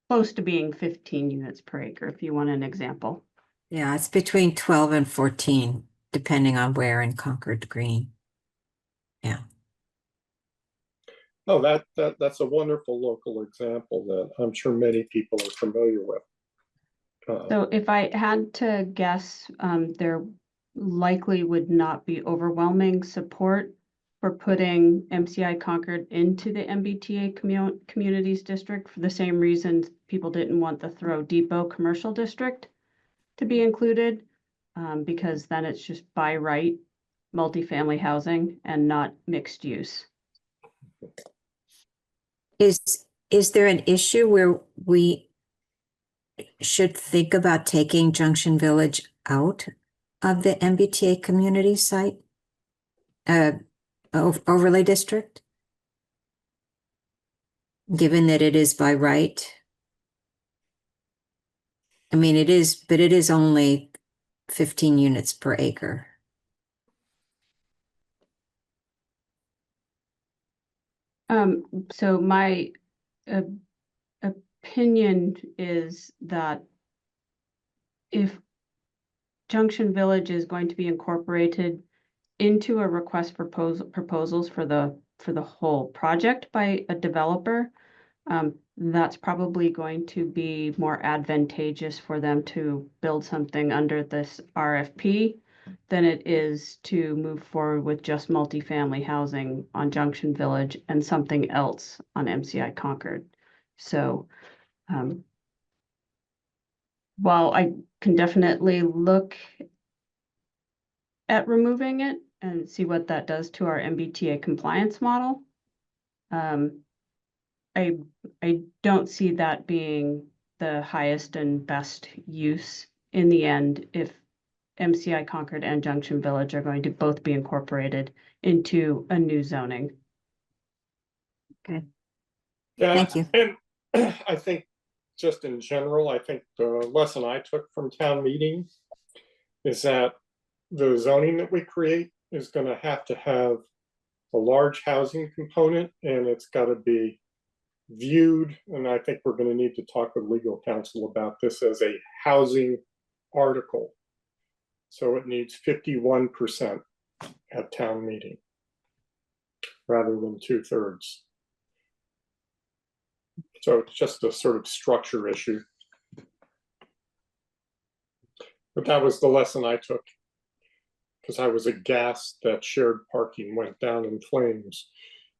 close to being 15 units per acre, if you want an example. Yeah, it's between 12 and 14, depending on where in Concord Green. Yeah. Oh, that's a wonderful local example that I'm sure many people are familiar with. So if I had to guess, there likely would not be overwhelming support for putting MCI Concord into the MBTA Communities District for the same reasons people didn't want the Thoreau Depot Commercial District to be included, because then it's just by right multifamily housing and not mixed use. Is there an issue where we should think about taking Junction Village out of the MBTA community site? Overlay district? Given that it is by right? I mean, it is, but it is only 15 units per acre. So my opinion is that if Junction Village is going to be incorporated into a request for proposals for the whole project by a developer, that's probably going to be more advantageous for them to build something under this RFP than it is to move forward with just multifamily housing on Junction Village and something else on MCI Concord. So while I can definitely look at removing it and see what that does to our MBTA compliance model, I don't see that being the highest and best use in the end if MCI Concord and Junction Village are going to both be incorporated into a new zoning. Okay. Yeah, Thank you. And I think just in general, I think the lesson I took from town meeting is that the zoning that we create is going to have a large housing component, and it's got to be viewed, and I think we're going to need to talk with legal counsel about this, as a housing article. So it needs 51% at town meeting rather than 2/3. So it's just a sort of structure issue. But that was the lesson I took, because I was aghast that shared parking went down in flames,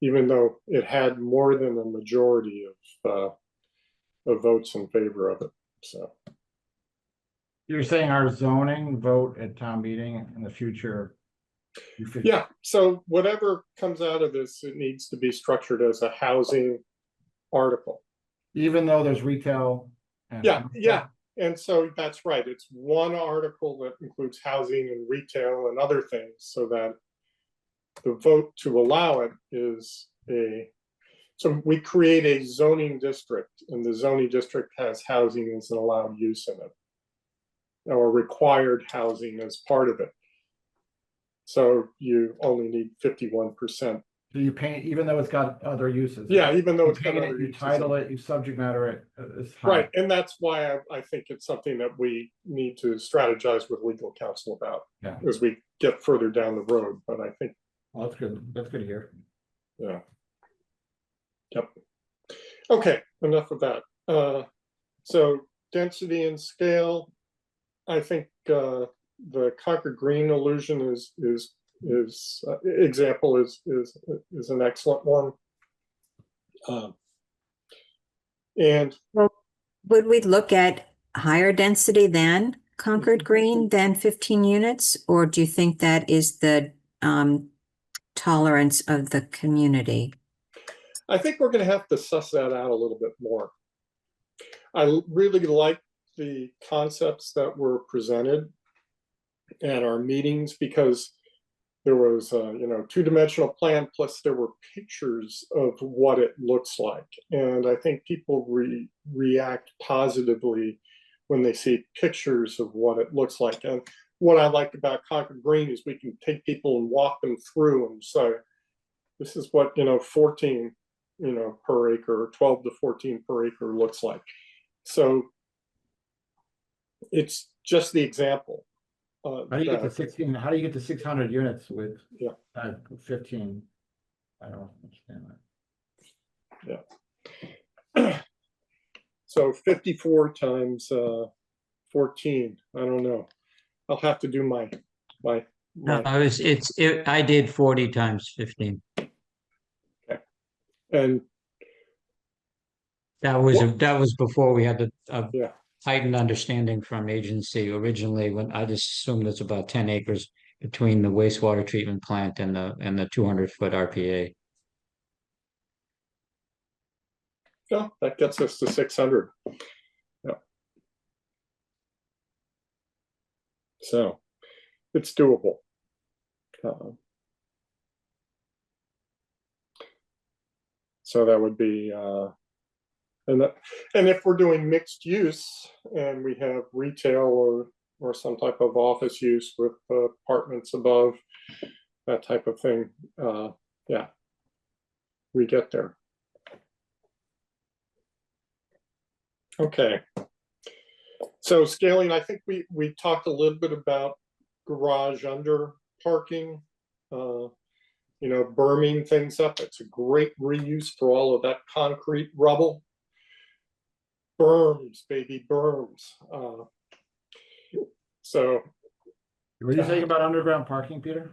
even though it had more than a majority of votes in favor of it. So You're saying our zoning vote at town meeting in the future? yeah, so whatever comes out of this, it needs to be structured as a housing article. Even though there's retail? Yeah. And so that's right. It's one article that includes housing and retail and other things, so that the vote to allow it is so we create a zoning district, and the zoning district has housing as an allowed use in it, or required housing as part of it. So you only need 51%. So you paint, even though it's got other uses? Yeah, even though it's got paint other it, you uses. title it, you subject matter it. Right, and that's why I think it's something that we need to strategize with legal counsel about as we get further down the road. But I think, well, that's good. That's good to hear. Yeah. Yep. Okay, enough of that. So density and scale, I think the Concord Green illusion example is an excellent one. And well, would we look at higher density than Concord Green, than 15 units, or do you think that is the tolerance of the community? I think we're going to have to suss that out a little bit more. I really like the concepts that were presented at our meetings, because there was a two-dimensional plan, plus there were pictures of what it looks like, and I think people react positively when they see pictures of what it looks like. And what I like about Concord Green is we can take people and walk them through and say, this is what 14 per acre, or 12 to 14 per acre looks like. So it's just the example. How do you get to that- 16, how do you get to 600 units with? Yeah. 15? I don't understand that. So 54 times 14, I don't know. I'll have to do my No, I did 40 times 15. and That was before we had a yeah, heightened understanding from agency originally, when I just assumed it's about 10 acres between the wastewater treatment plant and the 200-foot RPA. yeah, that gets us to 600. Yeah. So it's doable. So that would be and if we're doing mixed use and we have retail or some type of office use with apartments above, that type of thing, yeah, we get there. Okay. So scaling, I think we talked a little bit about garage under parking, berming things up. It's a great reuse for all of that concrete rubble. Berms, baby, berms. So What do you think about underground parking, Peter?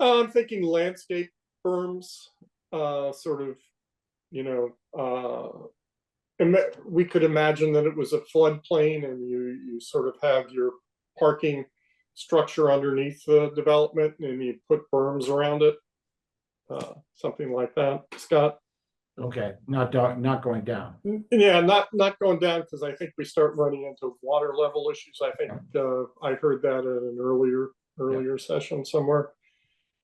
I'm thinking landscape berms, sort of, we could imagine that it was a floodplain and you sort of have your parking structure underneath the development and you put berms around it. Something like that, Scott. Okay, not going down. Yeah, not going down, because I think we start running into water level issues. I think I heard that at an earlier session somewhere.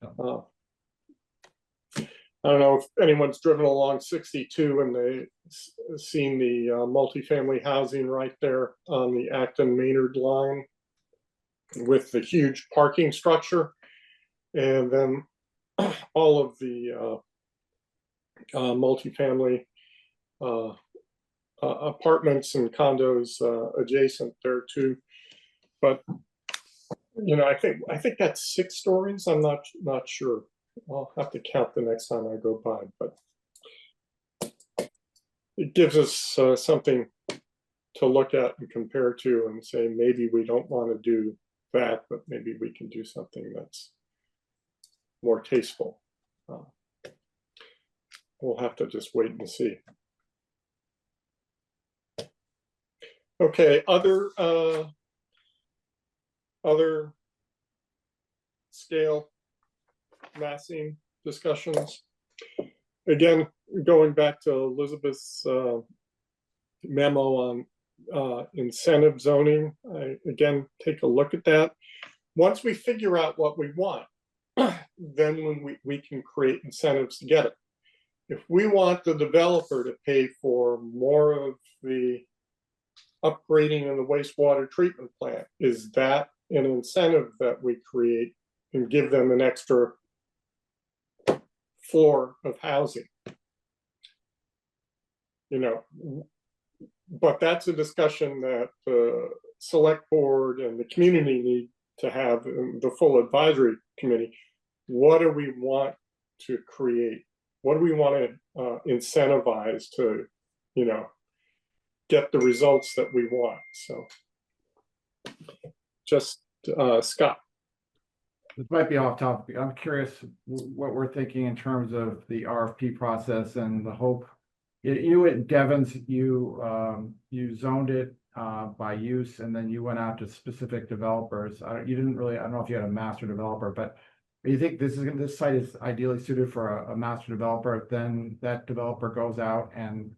I don't know if anyone's driven along 62 and they've seen the multifamily housing right there on the Acton Maynard line with the huge parking structure, and then all of the multifamily apartments and condos adjacent there too. But I think that's 6 stories. I'm not sure. I'll have to count the next time I go by, but it gives us something to look at and compare to and say, maybe we don't want to do that, but maybe we can do something that's more tasteful. We'll have to just wait and see. Okay, other scale massing discussions. Again, going back to Elizabeth's memo on incentive zoning, again, take a look at that. Once we figure out what we want, then when we can create incentives to get it. If we want the developer to pay for more of the upgrading in the wastewater treatment plant, is that an incentive that we create and give them an extra floor of housing? But that's a discussion that the select board and the community need to have in the full advisory committee. What do we want to create? What do we want to incentivize to, get the results that we want? So just Scott. This might be off topic. I'm curious what we're thinking in terms of the RFP process and the hope. You at Devon's, you zoned it by use, and then you went out to specific developers. You didn't really, I don't know if you had a master developer, but you think this site is ideally suited for a master developer? Then that developer goes out and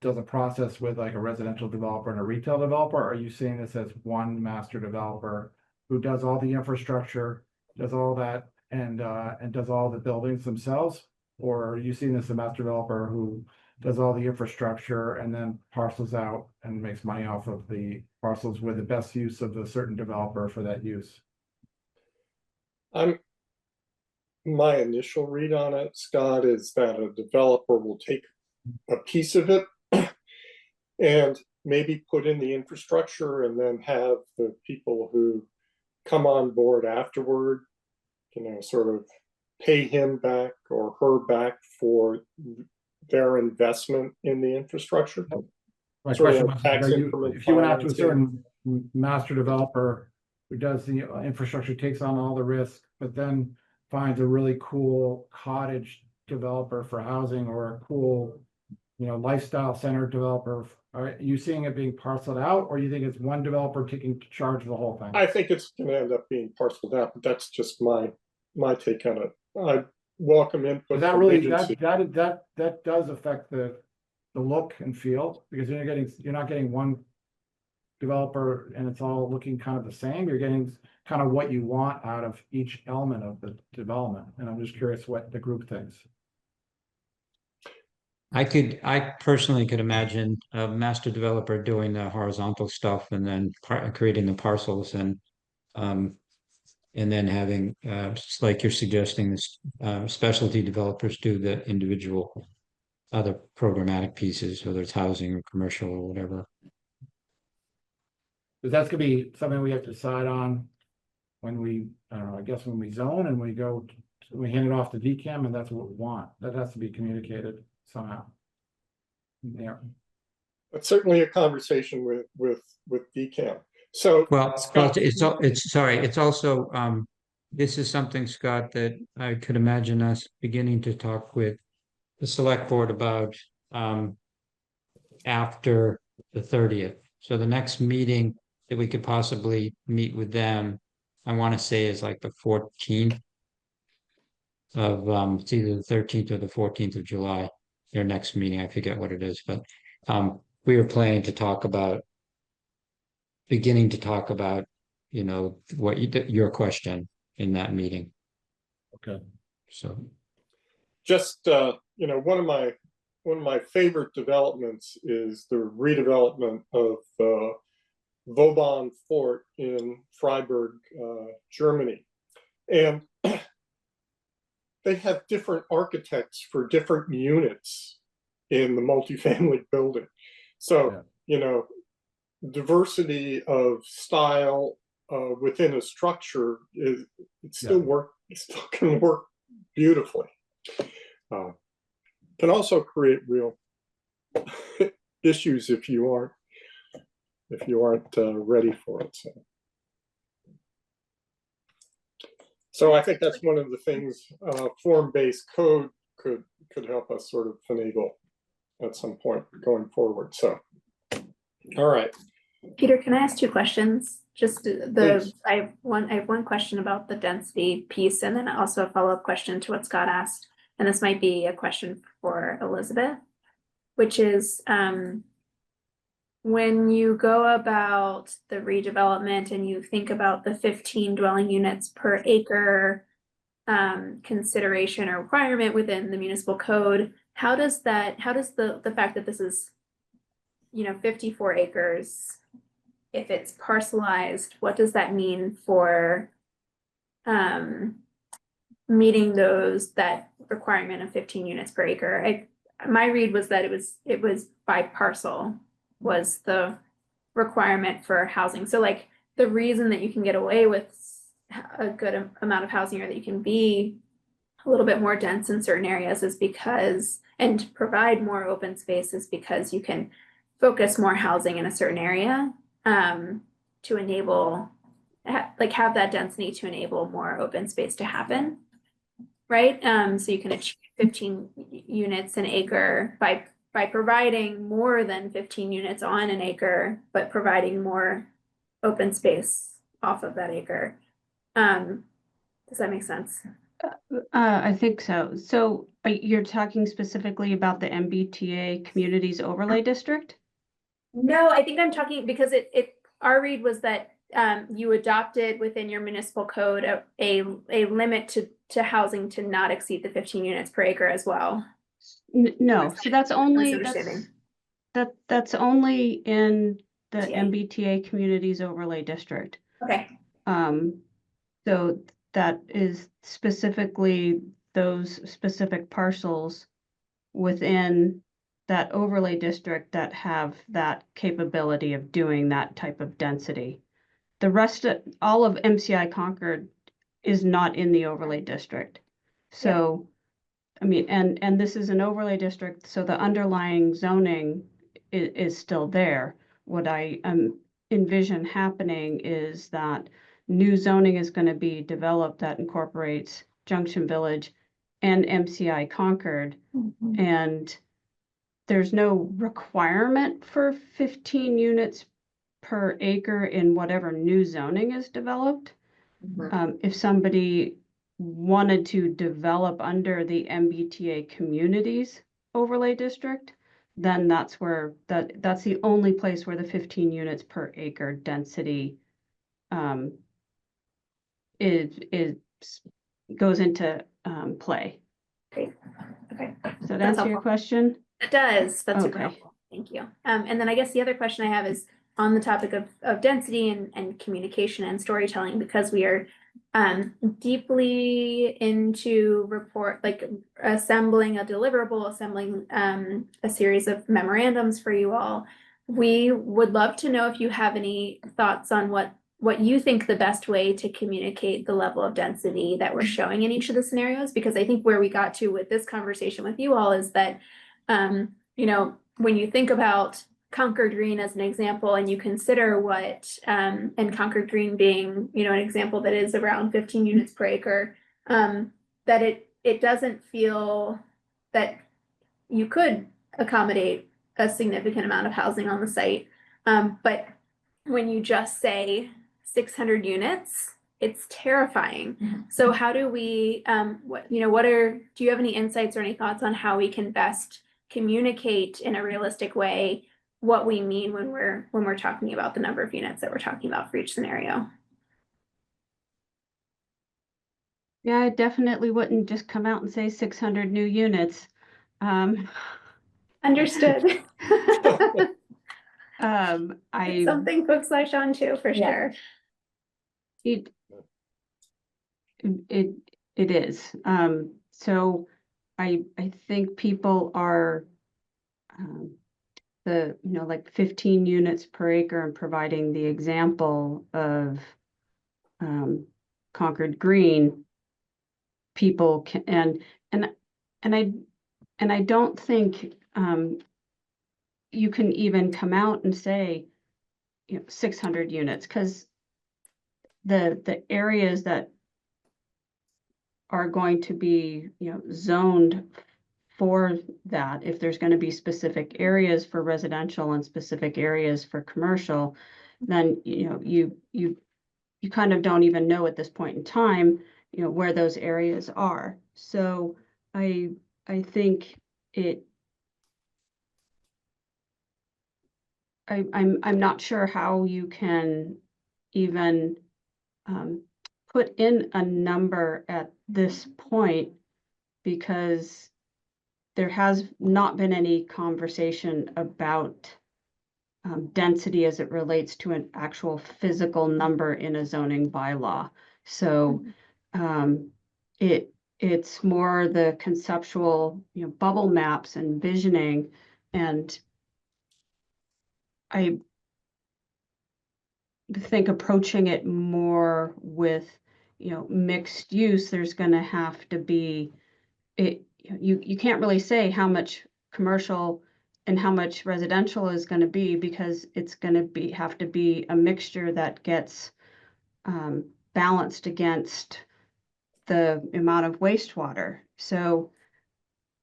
does a process with like a residential developer and a retail developer? Or are you seeing this as one master developer who does all the infrastructure, does all that, and does all the buildings themselves? Or are you seeing this as a master developer who does all the infrastructure and then parcels out and makes money off of the parcels with the best use of a certain developer for that use? My initial read on it, Scott, is that a developer will take a piece of it and maybe put in the infrastructure and then have the people who come on board afterward, sort of pay him back or her back for their investment in the infrastructure. My Sort of question like was, tax are you, increment if you went out to a financing. certain master developer who does the infrastructure, takes on all the risk, but then finds a really cool cottage developer for housing or a cool, lifestyle center developer, are you seeing it being parceled out, or you think it's one developer taking charge of the whole thing? I think it's going to end up being parceled out, but that's just my take on it. I welcome input. But that from really, agency. that does affect the look and feel, because you're not getting one developer and it's all looking kind of the same. You're getting kind of what you want out of each element of the development. And I'm just curious what the group thinks. I personally could imagine a master developer doing the horizontal stuff and then creating the parcels and then having, just like you're suggesting, this specialty developers do the individual other programmatic pieces, whether it's housing or commercial or whatever. Because that's gonna be something we have to decide on when we, I don't know, I guess when we zone and we hand it off to DCAM, and that's what we want. That has to be communicated somehow. Yeah. But certainly a conversation with DCAM. So Well, Scott, it's also, this is something, Scott, that I could imagine us beginning to talk with the select board about after the 30th. So the next meeting that we could possibly meet with them, I want to say is like the 14th of, it's either the 13th or the 14th of July, their next meeting. I forget what it is, but we were planning to beginning to talk about, what your question in that meeting. Okay. So just, one of my favorite developments is the redevelopment of Vauban Fort in Freiburg, Germany. And they have different architects for different units in the multifamily building. So, diversity of style within a structure it still can work beautifully. Can also create real issues if you aren't ready for it. So I think that's one of the things form-based code could help us sort of finagle at some point going forward. So, all right. Peter, can I ask two questions? Please. I have one question about the density piece, and then also a follow-up question to what Scott asked. And this might be a question for Elizabeth, which is when you go about the redevelopment and you think about the 15 dwelling units per acre consideration or requirement within the municipal code, how does the fact that this is 54 acres, if it's parcelized, what does that mean for meeting that requirement of 15 units per acre? My read was that it was by parcel was the requirement for housing. So like the reason that you can get away with a good amount of housing, or that you can be a little bit more dense in certain areas, is because, and provide more open space, is because you can focus more housing in a certain area to enable, have that density to enable more open space to happen, right? So you can achieve 15 units an acre by providing more than 15 units on an acre, but providing more open space off of that acre. Does that make sense? I think so. So you're talking specifically about the MBTA Communities Overlay District? No, I think I'm talking because our read was that you adopted within your municipal code a limit to housing to not exceed the 15 units per acre as well. No, so that's only that's only in the MBTA Communities Overlay District. Okay. So that is specifically those specific parcels within that overlay district that have that capability of doing that type of density. The rest of, all of MCI Concord is not in the overlay district. So, I mean, and this is an overlay district, so the underlying zoning is still there. What I envision happening is that new zoning is going to be developed that incorporates Junction Village and MCI Concord. And there's no requirement for 15 units per acre in whatever new zoning is developed. If somebody wanted to develop under the MBTA communities overlay district, then that's where that's the only place where the 15 units per acre density is goes into play. Great. Okay. Does that That's answer your helpful. question? It does. That's super Okay. helpful. Thank you. And then I guess the other question I have is on the topic of density and communication and storytelling, because we are deeply into assembling a deliverable, assembling a series of memorandums for you all. We would love to know if you have any thoughts on what you think the best way to communicate the level of density that we're showing in each of the scenarios, because I think where we got to with this conversation with you all is that when you think about Concord Green as an example, and you consider what, and Concord Green being, an example that is around 15 units per acre, that it doesn't feel that you could accommodate a significant amount of housing on the site. But when you just say 600 units, it's terrifying. So how do we, do you have any insights or any thoughts on how we can best communicate in a realistic way what we mean when we're talking about the number of units that we're talking about for each scenario? Yeah, I definitely wouldn't just come out and say 600 new units. Understood. Something folks latch on to for sure. It is. So I think people are like 15 units per acre, and providing the example of Concord Green, people can and I don't think you can even come out and say 600 units, because the areas that are going to be zoned for that, if there's going to be specific areas for residential and specific areas for commercial, then you kind of don't even know at this point in time where those areas are. So I think I'm not sure how you can even put in a number at this point, because there has not been any conversation about density as it relates to an actual physical number in a zoning bylaw. So it's more the conceptual, bubble maps and visioning. And I think approaching it more with, mixed use, there's going to have to be you can't really say how much commercial and how much residential is going to be, because it's going to have to be a mixture that gets balanced against the amount of wastewater. So,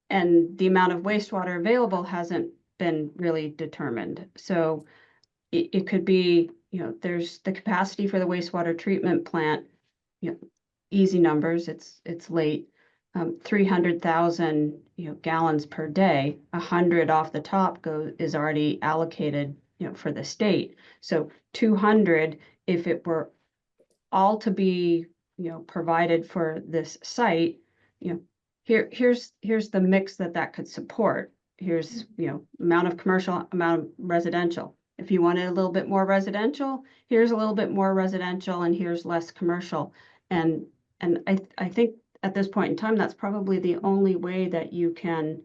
and the amount of wastewater available hasn't been really determined. So it could be, there's the capacity for the wastewater treatment plant, easy numbers, it's late, 300,000 gallons per day. 100 off the top is already allocated for the state. So 200, if it were all to be provided for this site, here's the mix that could support. Here's amount of commercial, amount of residential. If you wanted a little bit more residential, here's a little bit more residential, and here's less commercial. And I think at this point in time, that's probably the only way that you can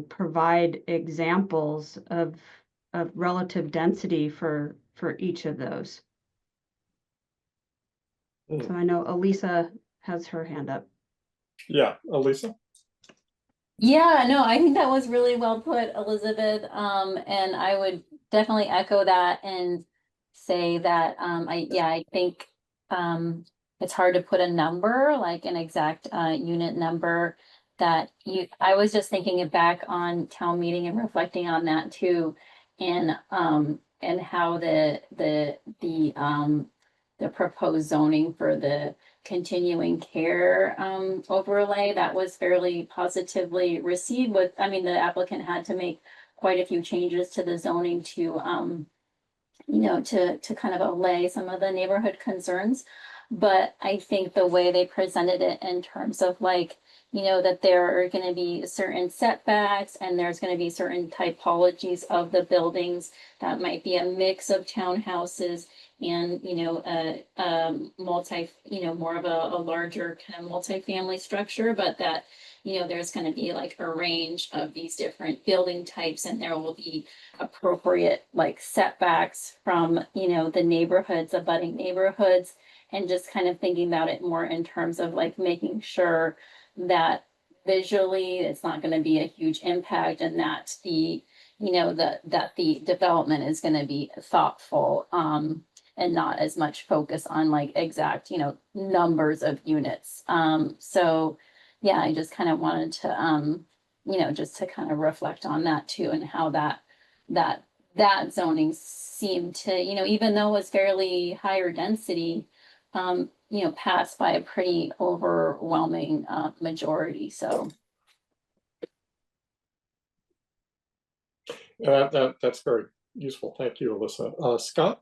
provide examples of relative density for each of those. So I know Elisa has her hand up. Yeah, Elisa? Yeah, no, I think that was really well put, Elizabeth. And I would definitely echo that and say that, I think, it's hard to put a number, like an exact, unit number I was just thinking it back on town meeting and reflecting on that too. And how the proposed zoning for the continuing care overlay that was fairly positively received with, I mean, the applicant had to make quite a few changes to the zoning to to kind of allay some of the neighborhood concerns. But I think the way they presented it in terms of like, that there are going to be certain setbacks and there's going to be certain typologies of the buildings that might be a mix of townhouses and, multi, more of a larger kind of multifamily structure, but that, there's going to be like a range of these different building types and there will be appropriate like setbacks from, the neighborhoods, abutting neighborhoods, and just kind of thinking about it more in terms of like making sure that visually it's not going to be a huge impact and that the development is going to be thoughtful and not as much focus on like exact numbers of units. So yeah, I just kind of wanted to just to kind of reflect on that too and how that zoning seemed to even though it was fairly higher density passed by a pretty overwhelming majority. So That's very useful. Thank you, Alyssa. Scott?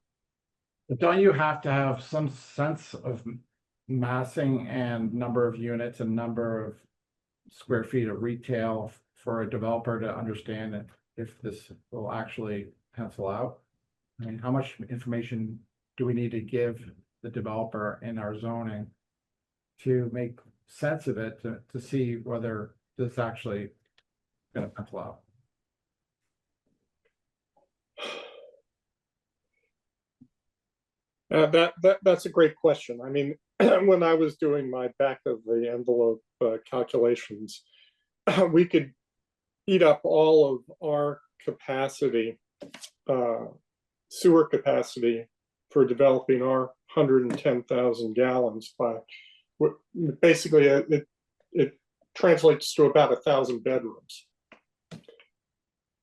But don't you have to have some sense of massing and number of units and number of square feet of retail for a developer to understand if this will actually pencil out? I mean, how much information do we need to give the developer in our zoning to make sense of it, to see whether this actually gonna pencil out? That's a great question. I mean, when I was doing my back of the envelope calculations, we could eat up all of our capacity, sewer capacity for developing our 110,000 gallons by basically it translates to about 1,000 bedrooms.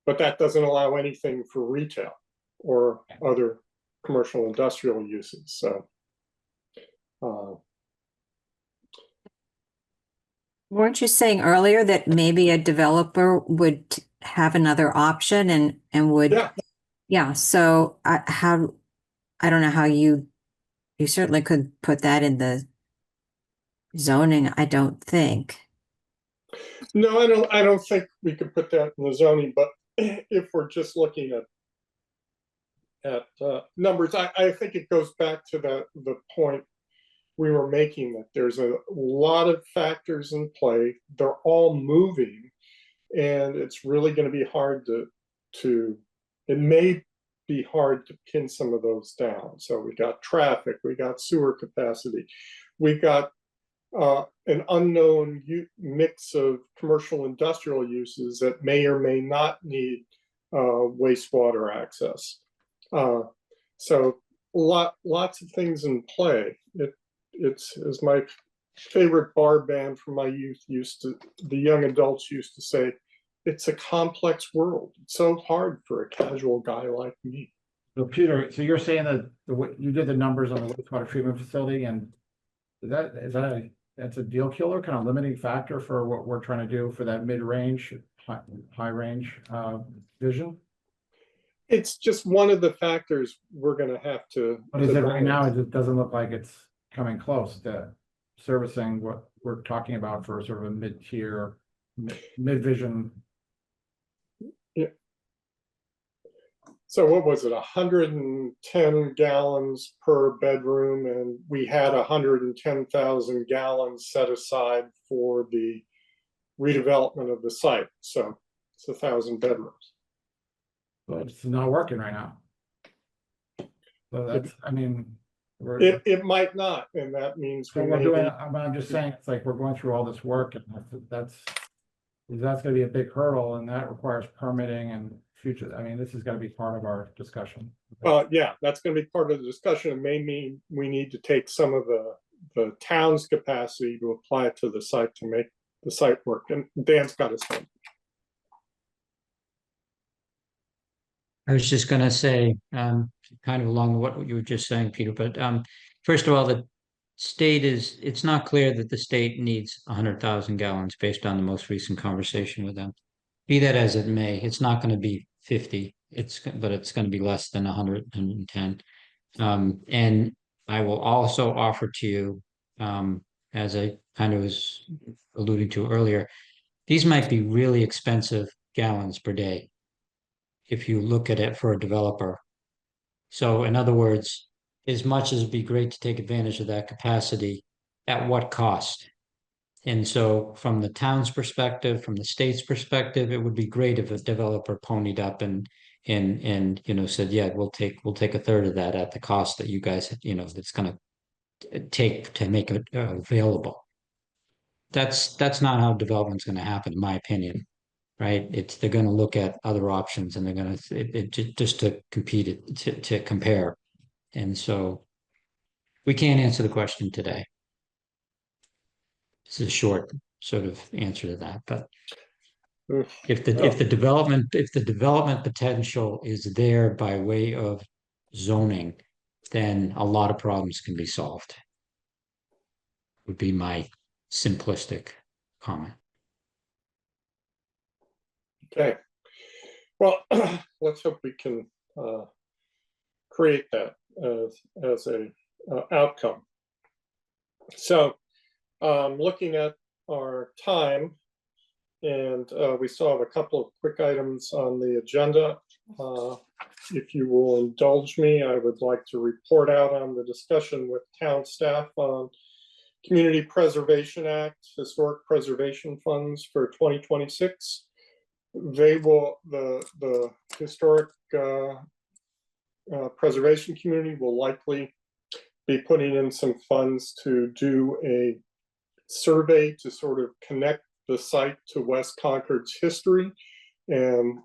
But that doesn't allow anything for retail or other commercial industrial uses. So weren't you saying earlier that maybe a developer would have another option and would so I don't know how you certainly could put that in the zoning, I don't think. No, I don't think we could put that in the zoning, but if we're just looking at numbers, I think it goes back to the point we were making, that there's a lot of factors in play. They're all moving, and it's really going to be hard it may be hard to pin some of those down. So we got traffic, we got sewer capacity, we got an unknown mix of commercial industrial uses that may or may not need wastewater access. So lots of things in play. It's as my favorite bar band from my youth the young adults used to say, it's a complex world. It's so hard for a casual guy like me. So Peter, so you're saying that you did the numbers on the wastewater treatment facility, and that's a deal killer, kind of limiting factor for what we're trying to do for that mid-range, high range vision? It's just one of the factors we're going to have to. But is it right now? It doesn't look like it's coming close to servicing what we're talking about for sort of a mid-tier, mid-vision. Yeah. So what was it, 110 gallons per bedroom, and we had 110,000 gallons set aside for the redevelopment of the site. So It's 1,000 bedrooms. But it's not working right now. So that's, I mean, It might not, and that means we we're may doing, be, I'm just saying, it's like we're going through all this work and that's gonna be a big hurdle and that requires permitting and future, I mean, this is gonna be part of our discussion. yeah, that's gonna be part of the discussion. It may mean we need to take some of the town's capacity to apply it to the site to make the site work, and Dan's got his hand. I was just gonna say, kind of along what you were just saying, Peter, but first of all, the state it's not clear that the state needs 100,000 gallons based on the most recent conversation with them. Be that as it may, it's not gonna be 50, but it's gonna be less than 110. And I will also offer to you, as I kind of was alluding to earlier, these might be really expensive gallons per day if you look at it for a developer. So in other words, as much as it'd be great to take advantage of that capacity, at what cost? And so from the town's perspective, from the state's perspective, it would be great if a developer ponied up and said, yeah, we'll take a third of that at the cost that you guys, that's gonna take to make it available. That's not how development's gonna happen, in my opinion. Right? They're gonna look at other options and they're gonna just to compete it to compare. And so we can't answer the question today. It's a short sort of answer to that, but if the development potential is there by way of zoning, then a lot of problems can be solved. Would be my simplistic comment. Okay. Well, let's hope we can create that as a outcome. So looking at our time, and we still have a couple of quick items on the agenda. If you will indulge me, I would like to report out on the discussion with town staff on Community Preservation Act, Historic Preservation Funds for 2026. They will, the historic preservation community will likely be putting in some funds to do a survey to sort of connect the site to West Concord's history and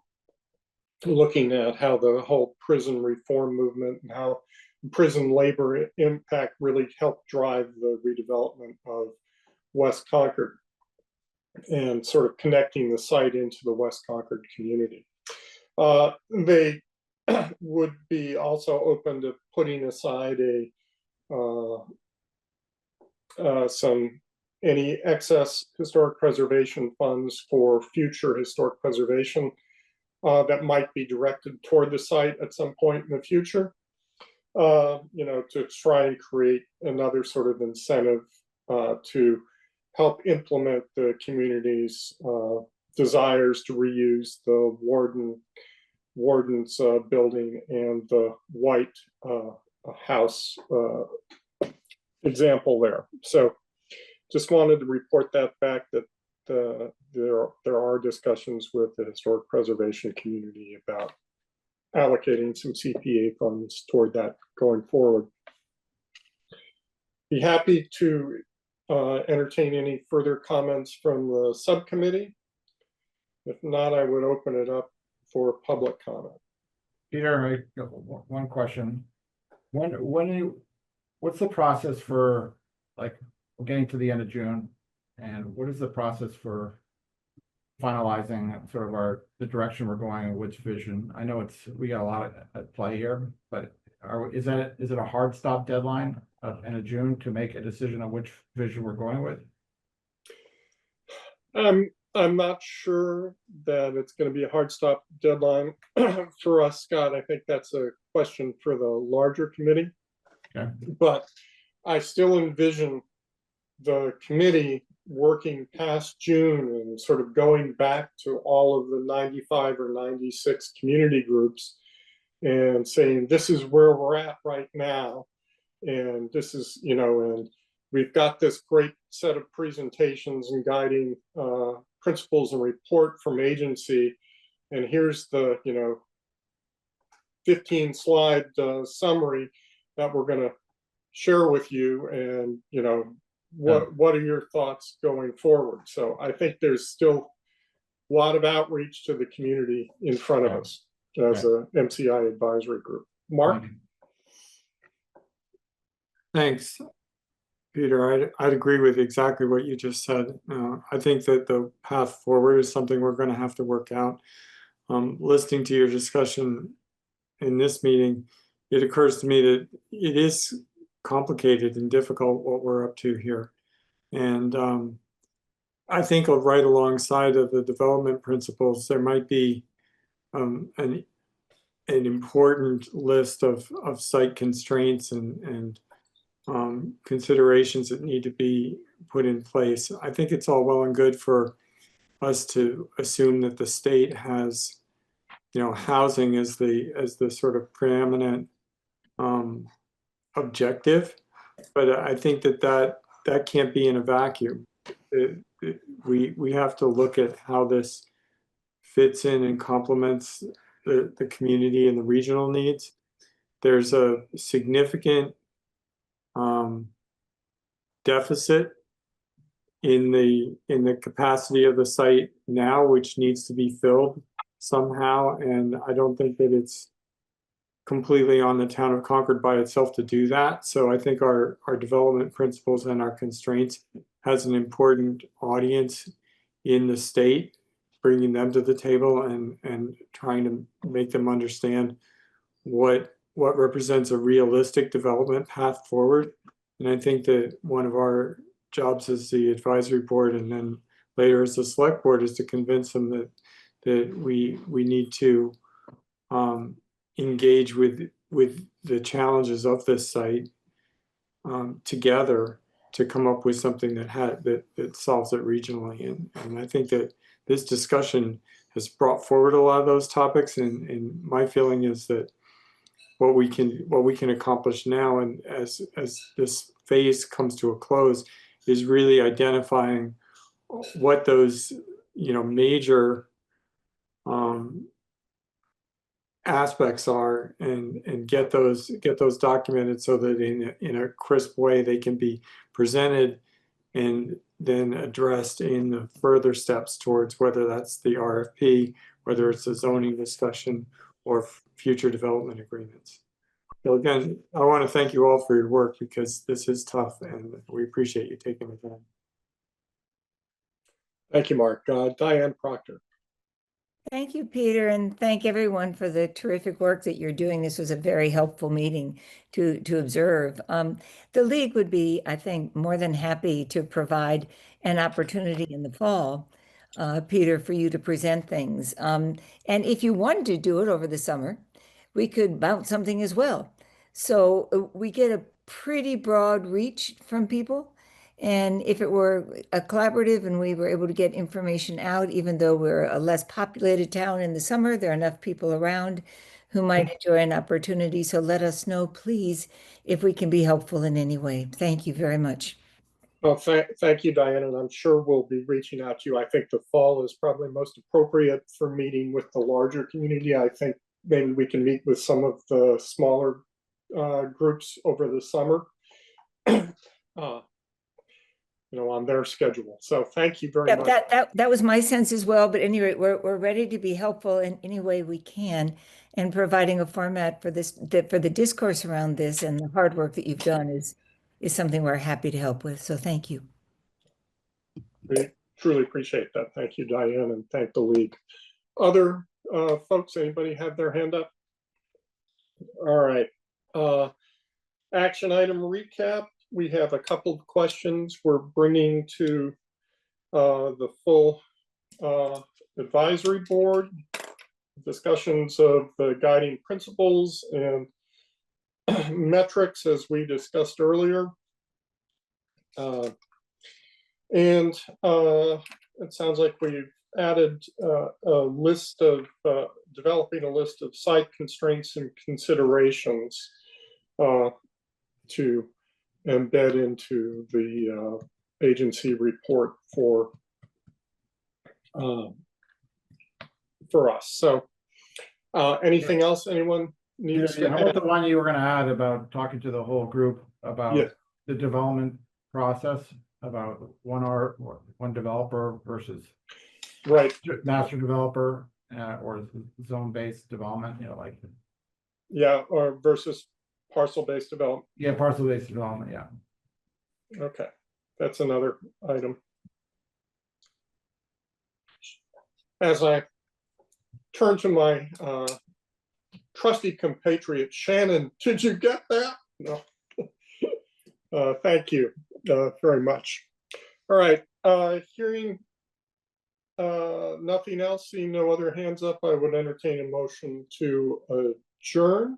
looking at how the whole prison reform movement and how prison labor impact really helped drive the redevelopment of West Concord and sort of connecting the site into the West Concord community. They would be also open to putting aside any excess historic preservation funds for future historic preservation that might be directed toward the site at some point in the future. To try and create another sort of incentive to help implement the community's desires to reuse the warden's building and the White House example there. So just wanted to report that back, that there are discussions with the historic preservation community about allocating some CPA funds toward that going forward. Be happy to entertain any further comments from the subcommittee. If not, I would open it up for public comment. Peter, one question. What's the process for, like, we're getting to the end of June, and what is the process for finalizing sort of the direction we're going, which vision? I know we got a lot at play here, but is it a hard stop deadline of end of June to make a decision on which vision we're going with? I'm not sure that it's going to be a hard stop deadline for us, Scott. I think that's a question for the larger committee. Okay. But I still envision the committee working past June and sort of going back to all of the 95 or 96 community groups and saying, this is where we're at right now. And this is, and we've got this great set of presentations and guiding principles and report from agency. And here's the, 15 slide summary that we're going to share with you. And, what are your thoughts going forward? So I think there's still a lot of outreach to the community in front of us as a MCI advisory group. Mark? Thanks, Peter. I'd agree with exactly what you just said. I think that the path forward is something we're going to have to work out. Listening to your discussion in this meeting, it occurs to me that it is complicated and difficult what we're up to here. And I think right alongside of the development principles, there might be an important list of site constraints and considerations that need to be put in place. I think it's all well and good for us to assume that the state has, housing as the sort of preeminent objective, but I think that can't be in a vacuum. We have to look at how this fits in and complements the community and the regional needs. There's a significant deficit in the capacity of the site now, which needs to be filled somehow. And I don't think that it's completely on the town of Concord by itself to do that. So I think our development principles and our constraints has an important audience in the state, bringing them to the table and trying to make them understand what represents a realistic development path forward. And I think that one of our jobs as the advisory board and then later as the select board is to convince them that we need to engage with the challenges of this site together to come up with something that solves it regionally. And I think that this discussion has brought forward a lot of those topics. And my feeling is that what we can accomplish now, and as this phase comes to a close, is really identifying what those major aspects are and get those documented so that in a crisp way they can be presented and then addressed in the further steps towards whether that's the RFP, whether it's a zoning discussion or future development agreements. So again, I want to thank you all for your work because this is tough and we appreciate you taking the time. Thank you, Mark. Diane Proctor. Thank you, Peter, and thank everyone for the terrific work that you're doing. This was a very helpful meeting to observe. The League would be, I think, more than happy to provide an opportunity in the fall, Peter, for you to present things. And if you wanted to do it over the summer, we could bounce something as well. So we get a pretty broad reach from people. And if it were a collaborative and we were able to get information out, even though we're a less populated town in the summer, there are enough people around who might enjoy an opportunity. So let us know, please, if we can be helpful in any way. Thank you very much. Well, thank you, Diane, and I'm sure we'll be reaching out to you. I think the fall is probably most appropriate for meeting with the larger community. I think maybe we can meet with some of the smaller groups over the summer. On their schedule. So thank you very much. That was my sense as well. But anyway, we're ready to be helpful in any way we can, and providing a format for this, for the discourse around this and the hard work that you've done is something we're happy to help with. So thank you. We truly appreciate that. Thank you, Diane, and thank the League. Other folks, anybody have their hand up? All right. Action item recap. We have a couple of questions we're bringing to the full advisory board. Discussions of the guiding principles and metrics as we discussed earlier. And it sounds like we've added a list of, developing a list of site constraints and considerations to embed into the agency report for for us. So anything else anyone needs to How about add? the one you were gonna add about talking to the whole group about Yes. the development process, about one developer versus Right. master developer, or zone-based development, like, Yeah, or versus parcel-based development. yeah, parcel-based development, yeah. Okay, that's another item. As I turn to my trusty compatriot Shannon, did you get that? No. Thank you very much. All right, hearing nothing else, seeing no other hands up, I would entertain a motion to adjourn.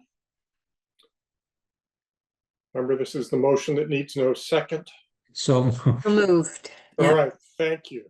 Remember, this is the motion that needs no second. So Removed. All Yeah. right, thank you.